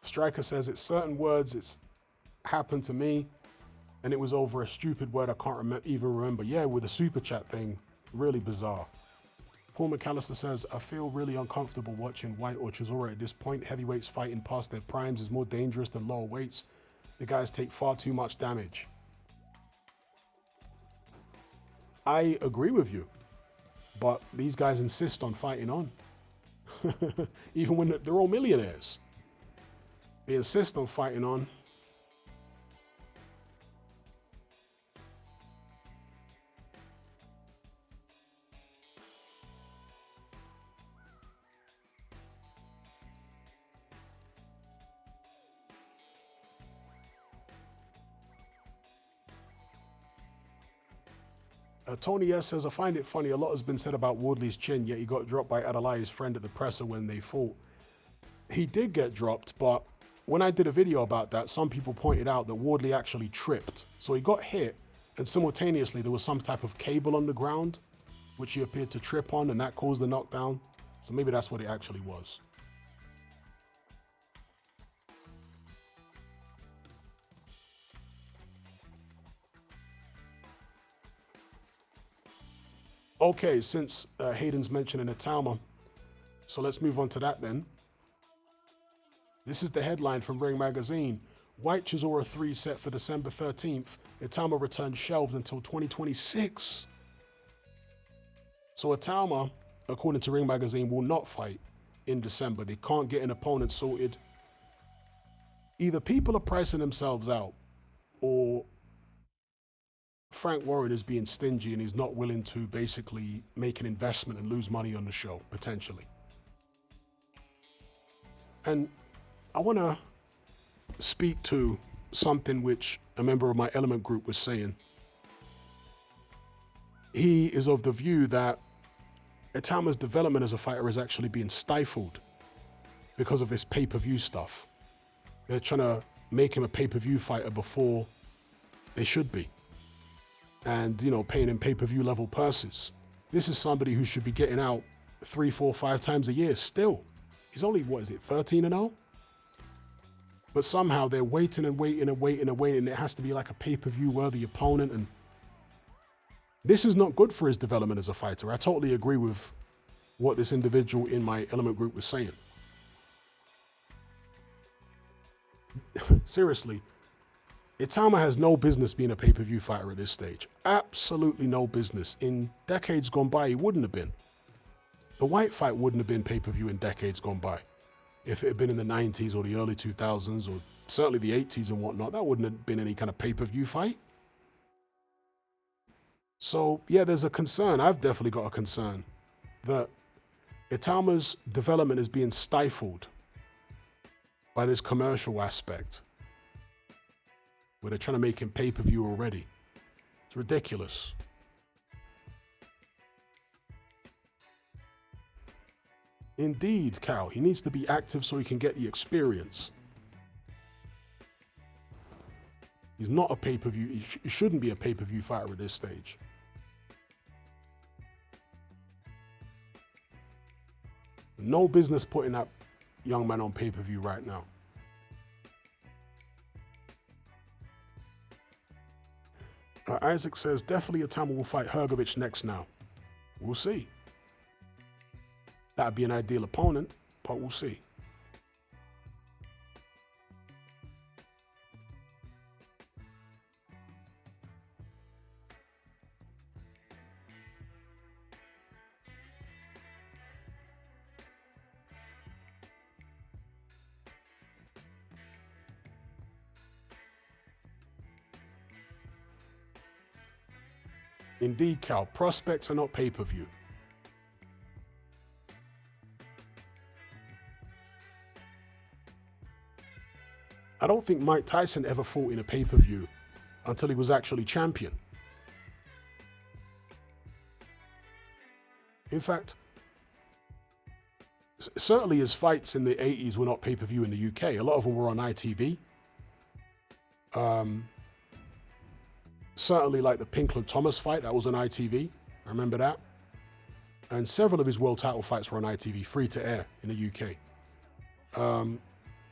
Striker says it's certain words, it's happened to me, and it was over a stupid word I can't even remember. Yeah, with the super chat thing, really bizarre. Paul McAllister says, I feel really uncomfortable watching Whyte or Chisora at this point. Heavyweights fighting past their primes is more dangerous than lower weights. The guys take far too much damage. I agree with you, but these guys insist on fighting on. Even when they're all millionaires. They insist on fighting on. Tony S says, I find it funny. A lot has been said about Wardley's chin, yet he got dropped by Adelaya's friend at the presser when they fought. He did get dropped, but when I did a video about that, some people pointed out that Wardley actually tripped. So he got hit, and simultaneously there was some type of cable on the ground, which he appeared to trip on, and that caused the knockdown. So maybe that's what it actually was. Okay, since Hayden's mentioning Itauma, so let's move on to that then. This is the headline from Ring Magazine. Whyte Chisora 3 set for December 13th. Itauma returns shelved until 2026. So Itauma, according to Ring Magazine, will not fight in December. They can't get an opponent sorted. Either people are pricing themselves out, or Frank Warren is being stingy and he's not willing to basically make an investment and lose money on the show, potentially. And I want to speak to something which a member of my Element group was saying. He is of the view that Itauma's development as a fighter is actually being stifled because of this pay-per-view stuff. They're trying to make him a pay-per-view fighter before they should be. And, you know, paying him pay-per-view level purses. This is somebody who should be getting out 3, 4, 5 times a year still. He's only, 13-0? But somehow they're waiting and waiting and waiting and waiting. It has to be like a pay-per-view worthy opponent. And this is not good for his development as a fighter. I totally agree with what this individual in my Element group was saying. Seriously, Itauma has no business being a pay-per-view fighter at this stage. Absolutely no business. In decades gone by, he wouldn't have been. The Whyte fight wouldn't have been pay-per-view in decades gone by. If it had been in the 90s or the early 2000s or certainly the 80s and whatnot, that wouldn't have been any kind of pay-per-view fight. So, yeah, there's a concern. I've definitely got a concern that Itauma's development is being stifled by this commercial aspect where they're trying to make him pay-per-view already. It's ridiculous. Indeed, Cal, he needs to be active so he can get the experience. He's not a pay-per-view, he shouldn't be a pay-per-view fighter at this stage. No business putting that young man on pay-per-view right now. Isaac says, definitely Itauma will fight Hrgovic next now. We'll see. That'd be an ideal opponent, but we'll see. Indeed, Cal, prospects are not pay-per-view. I don't think Mike Tyson ever fought in a pay-per-view until he was actually champion. In fact, certainly his fights in the 80s were not pay-per-view in the UK. A lot of them were on ITV. Certainly like the Pinkland-Thomas fight, that was on ITV. I remember that. And several of his world title fights were on ITV, free to air in the UK.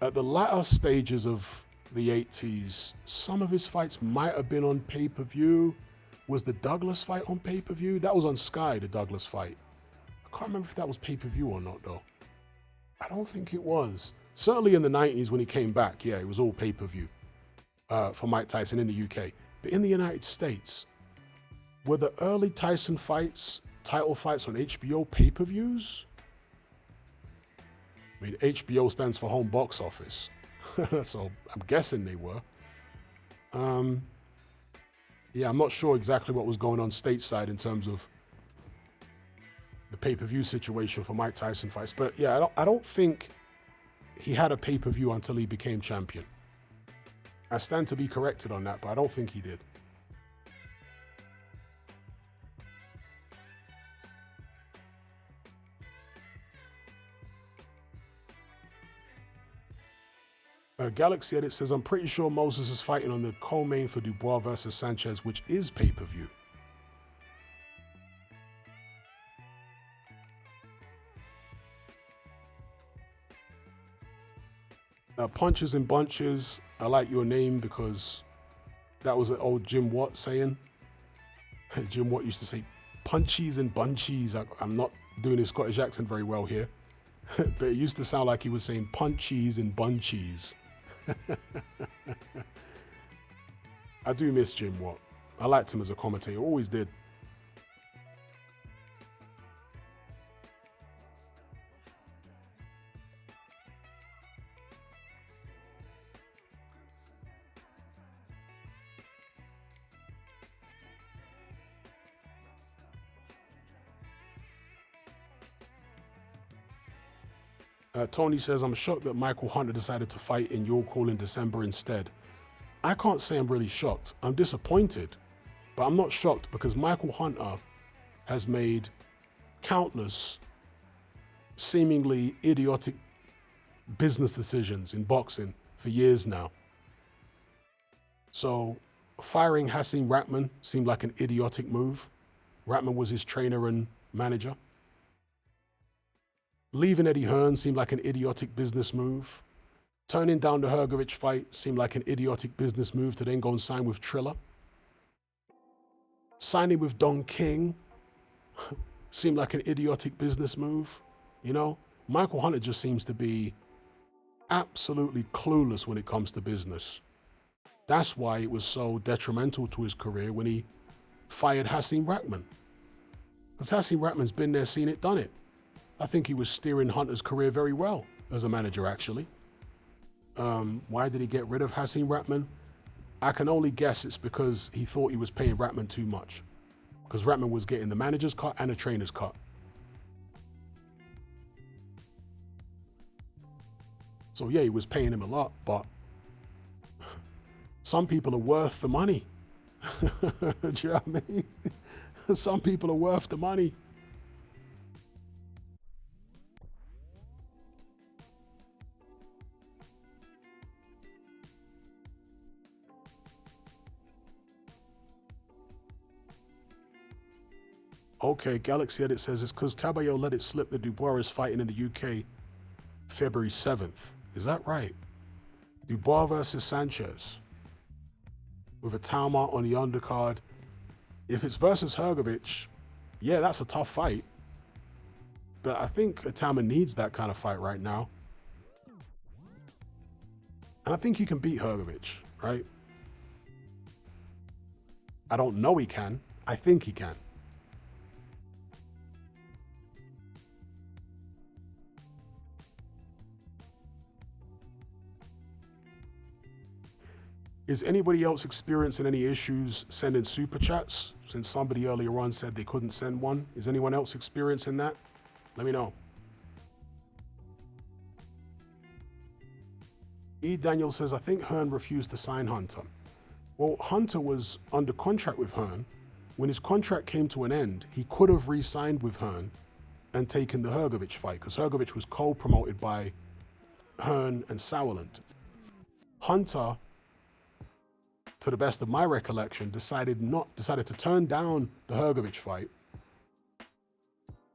At the latter stages of the 80s, some of his fights might have been on pay-per-view. Was the Douglas fight on pay-per-view? That was on Sky, the Douglas fight. I can't remember if that was pay-per-view or not, though. I don't think it was. Certainly in the 90s when he came back, yeah, it was all pay-per-view for Mike Tyson in the UK. But in the United States, were the early Tyson fights, title fights on HBO pay-per-views? I mean, HBO stands for Home Box Office, so I'm guessing they were. Yeah, I'm not sure exactly what was going on stateside in terms of the pay-per-view situation for Mike Tyson fights. But yeah, I don't think he had a pay-per-view until he became champion. I stand to be corrected on that, but I don't think he did. Galaxy Edit says, I'm pretty sure Moses is fighting on the co-main for Dubois versus Sanchez, which is pay-per-view. Punches and Bunches, I like your name because that was an old Jim Watt saying. Jim Watt used to say, punchies and bunchies. I'm not doing his Scottish accent very well here, but it used to sound like he was saying punchies and bunchies. I do miss Jim Watt. I liked him as a commentator, always did. Tony says, I'm shocked that Michael Hunter decided to fight in your call in December instead. I can't say I'm really shocked. I'm disappointed, but I'm not shocked because Michael Hunter has made countless seemingly idiotic business decisions in boxing for years now. So firing Hasim Rahman seemed like an idiotic move. Rahman was his trainer and manager. Leaving Eddie Hearn seemed like an idiotic business move. Turning down the Hrgovic fight seemed like an idiotic business move to then go and sign with Triller. Signing with Don King seemed like an idiotic business move. You know, Michael Hunter just seems to be absolutely clueless when it comes to business. That's why it was so detrimental to his career when he fired Hasim Rahman. Because Hasim Rahman's been there, seen it, done it. I think he was steering Hunter's career very well as a manager, actually. Why did he get rid of Hasim Rahman? I can only guess it's because he thought he was paying Rahman too much. Because Rahman was getting the manager's cut and the trainer's cut. So yeah, he was paying him a lot, but some people are worth the money. Do you know what I mean? Some people are worth the money. Okay, Galaxy Edit says it's because Caballero let it slip that Dubois is fighting in the UK February 7th. Is that right? Dubois versus Sanchez with Itauma on the undercard. If it's versus Hrgovic, yeah, that's a tough fight. But I think Itauma needs that kind of fight right now. And I think he can beat Hrgovic, right? I don't know he can. I think he can. Is anybody else experiencing any issues sending super chats? Since somebody earlier on said they couldn't send one. Is anyone else experiencing that? Let me know. E. Daniel says, I think Hearn refused to sign Hunter. Well, Hunter was under contract with Hearn. When his contract came to an end, he could have re-signed with Hearn and taken the Hrgović fight, because Hrgović was co-promoted by Hearn and Sauerland. Hunter, to the best of my recollection, decided to turn down the Hrgović fight,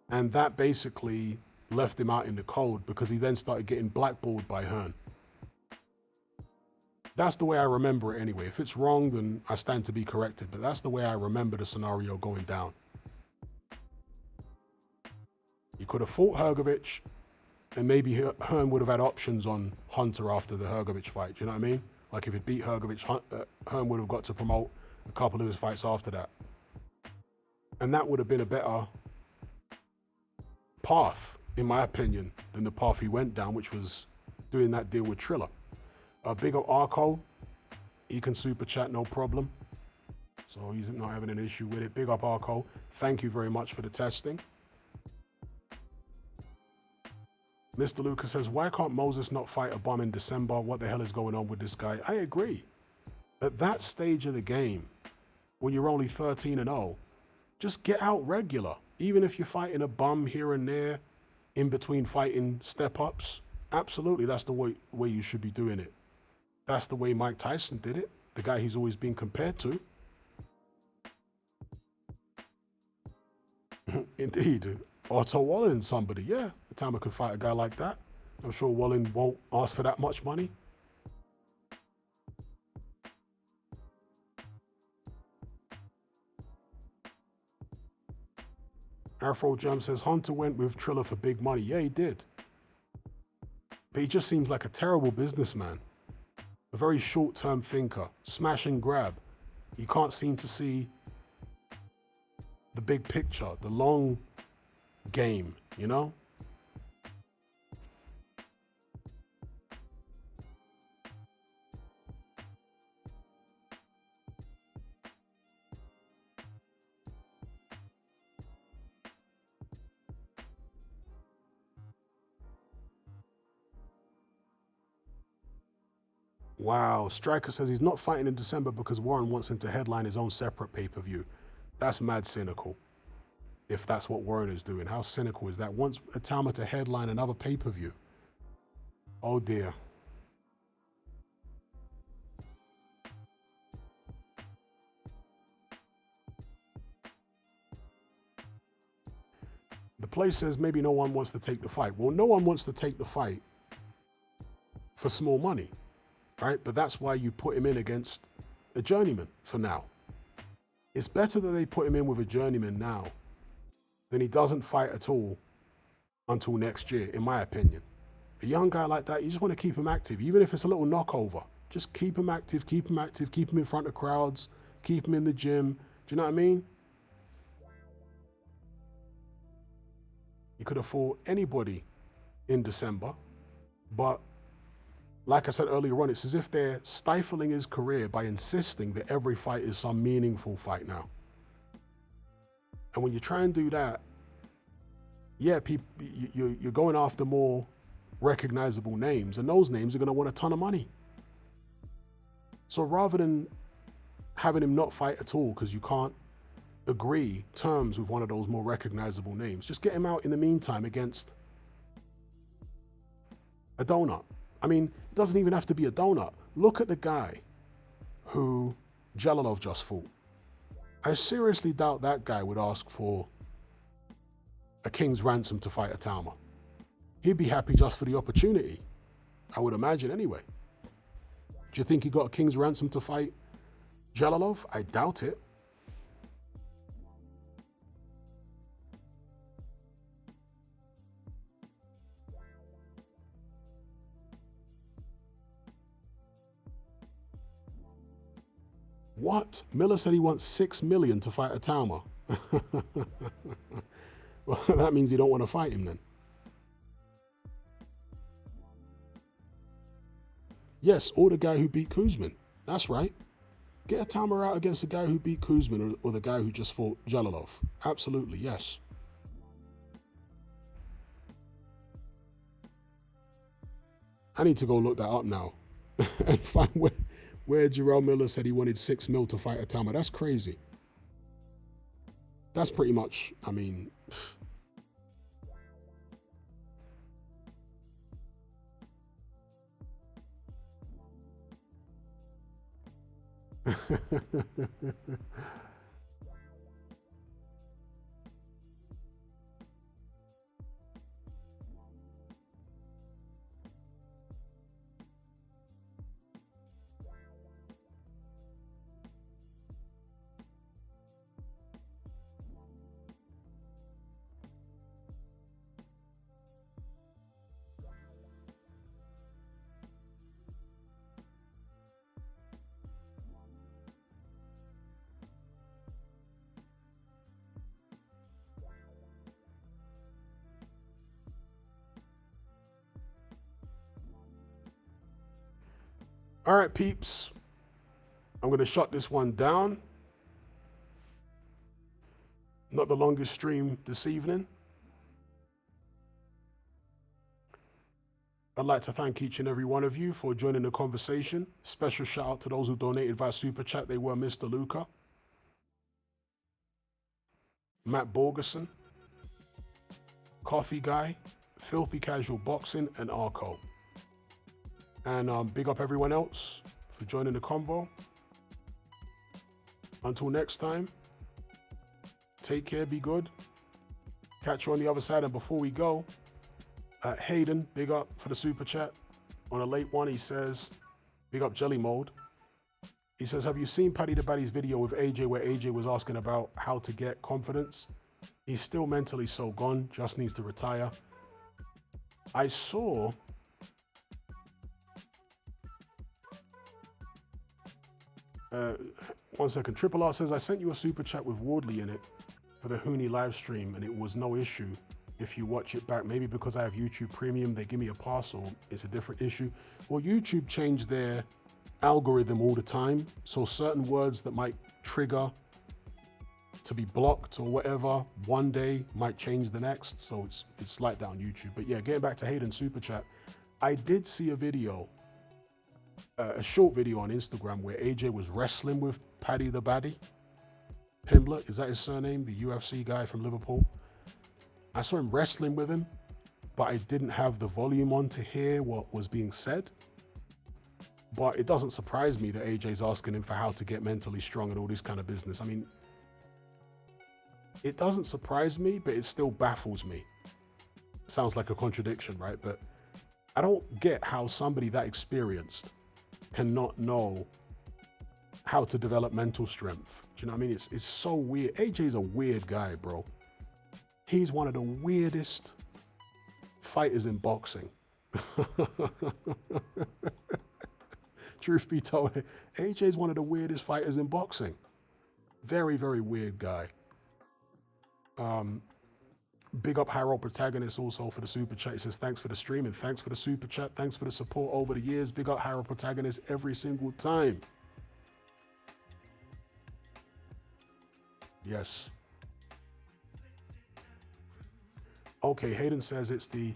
and that basically left him out in the cold because he then started getting blackballed by Hearn. That's the way I remember it anyway. If it's wrong, then I stand to be corrected, but that's the way I remember the scenario going down. You could have fought Hrgović, and maybe Hearn would have had options on Hunter after the Hrgović fight. Do you know what I mean? Like if it beat Hrgović, Hearn would have got to promote a couple of his fights after that. And that would have been a better path, in my opinion, than the path he went down, which was doing that deal with Triller. Big up Arco. He can super chat, no problem. So he's not having an issue with it. Big up Arco. Thank you very much for the testing. Mr. Lucas says, why can't Moses not fight a bum in December? What the hell is going on with this guy? I agree. At that stage of the game, when you're only 13-0, just get out regular. Even if you're fighting a bum here and there, in between fighting step-ups, absolutely, that's the way you should be doing it. That's the way Mike Tyson did it, the guy he's always been compared to. Indeed. Otto Wallin, somebody, yeah. Itauma could fight a guy like that. I'm sure Wallin won't ask for that much money. Afro Jam says, Hunter went with Triller for big money. Yeah, he did. But he just seems like a terrible businessman. A very short-term thinker. Smash and grab. You can't seem to see the big picture, the long game, you know? Wow, Striker says he's not fighting in December because Warren wants him to headline his own separate pay-per-view. That's mad cynical. If that's what Warren is doing, how cynical is that? Wants Itauma to headline another pay-per-view. Oh dear. The place says maybe no one wants to take the fight. Well, no one wants to take the fight for small money, right? But that's why you put him in against a journeyman for now. It's better that they put him in with a journeyman now than he doesn't fight at all until next year, in my opinion. A young guy like that, you just want to keep him active, even if it's a little knockover. Just keep him active, keep him active, keep him in front of crowds, keep him in the gym. Do you know what I mean? You could have fought anybody in December, but like I said earlier on, it's as if they're stifling his career by insisting that every fight is some meaningful fight now. And when you try and do that, yeah, you're going after more recognizable names, and those names are going to want a ton of money. So rather than having him not fight at all because you can't agree terms with one of those more recognizable names, just get him out in the meantime against a donut. I mean, it doesn't even have to be a donut. Look at the guy who Jalalov just fought. I seriously doubt that guy would ask for a king's ransom to fight Itauma. He'd be happy just for the opportunity, I would imagine anyway. Do you think he got a king's ransom to fight Jalalov? I doubt it. What? Miller said he wants $6 million to fight Itauma. Well, that means you don't want to fight him then. Yes, or the guy who beat Kuzman. That's right. Get Itauma out against the guy who beat Kuzman or the guy who just fought Jalalov. Absolutely, yes. I need to go look that up now and find where Jarrell Miller said he wanted $6 million to fight Itauma. That's crazy. That's pretty much, I mean... All right, peeps. I'm going to shut this one down. Not the longest stream this evening. I'd like to thank each and every one of you for joining the conversation. Special shout out to those who donated via Super Chat. They were Mr. Luca, Matt Borgerson, Coffee Guy, Filthy Casual Boxing, and Arco. And big up everyone else for joining the convo. Until next time, take care, be good. Catch you on the other side. And before we go, Hayden, big up for the super chat. On a late one, he says, big up Jelly Mode. He says, have you seen Paddy the Baddy's video with AJ where AJ was asking about how to get confidence? He's still mentally so gone, just needs to retire. I saw... one second. Triple R says, I sent you a super chat with Wardley in it for the Hooney live stream, and it was no issue if you watch it back. Maybe because I have YouTube Premium, they give me a pass, or it's a different issue. Well, YouTube changed their algorithm all the time, so certain words that might trigger to be blocked or whatever, one day might change the next, so it's like that on YouTube. But yeah, getting back to Hayden's super chat, I did see a video, a short video on Instagram where AJ was wrestling with Paddy the Baddy. Pimblett, is that his surname? The UFC guy from Liverpool. I saw him wrestling with him, but I didn't have the volume on to hear what was being said. But it doesn't surprise me that AJ's asking him for how to get mentally strong and all this kind of business. I mean, it doesn't surprise me, but it still baffles me. Sounds like a contradiction, right? But I don't get how somebody that experienced cannot know how to develop mental strength. Do you know what I mean? It's so weird. AJ's a weird guy, bro. He's one of the weirdest fighters in boxing. Truth be told, AJ's one of the weirdest fighters in boxing. Very, very weird guy. Big up Harold Protagonist also for the super chat. He says, thanks for the stream and thanks for the super chat. Thanks for the support over the years. Big up Harold Protagonist every single time. Yes. Okay, Hayden says it's the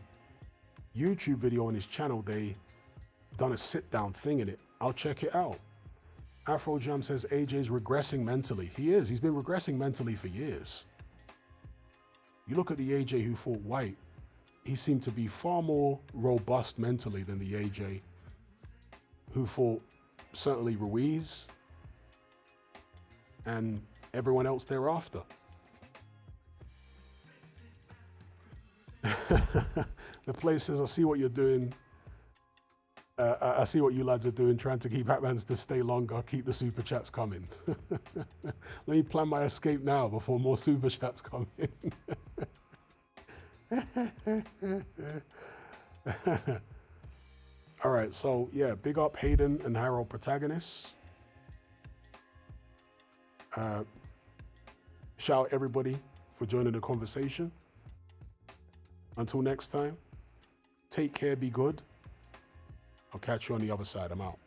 YouTube video on his channel. They done a sit down thing in it. I'll check it out. Afro Jam says AJ's regressing mentally. He is. He's been regressing mentally for years. You look at the AJ who fought White, he seemed to be far more robust mentally than the AJ who fought certainly Ruiz and everyone else thereafter. The place says, I see what you're doing. I see what you lads are doing, trying to keep Hatmans to stay longer, keep the super chats coming. Let me plan my escape now before more super chats come in. All right, so yeah, big up Hayden and Harold Protagonists. Shout out everybody for joining the conversation. Until next time, take care, be good. I'll catch you on the other side. I'm out.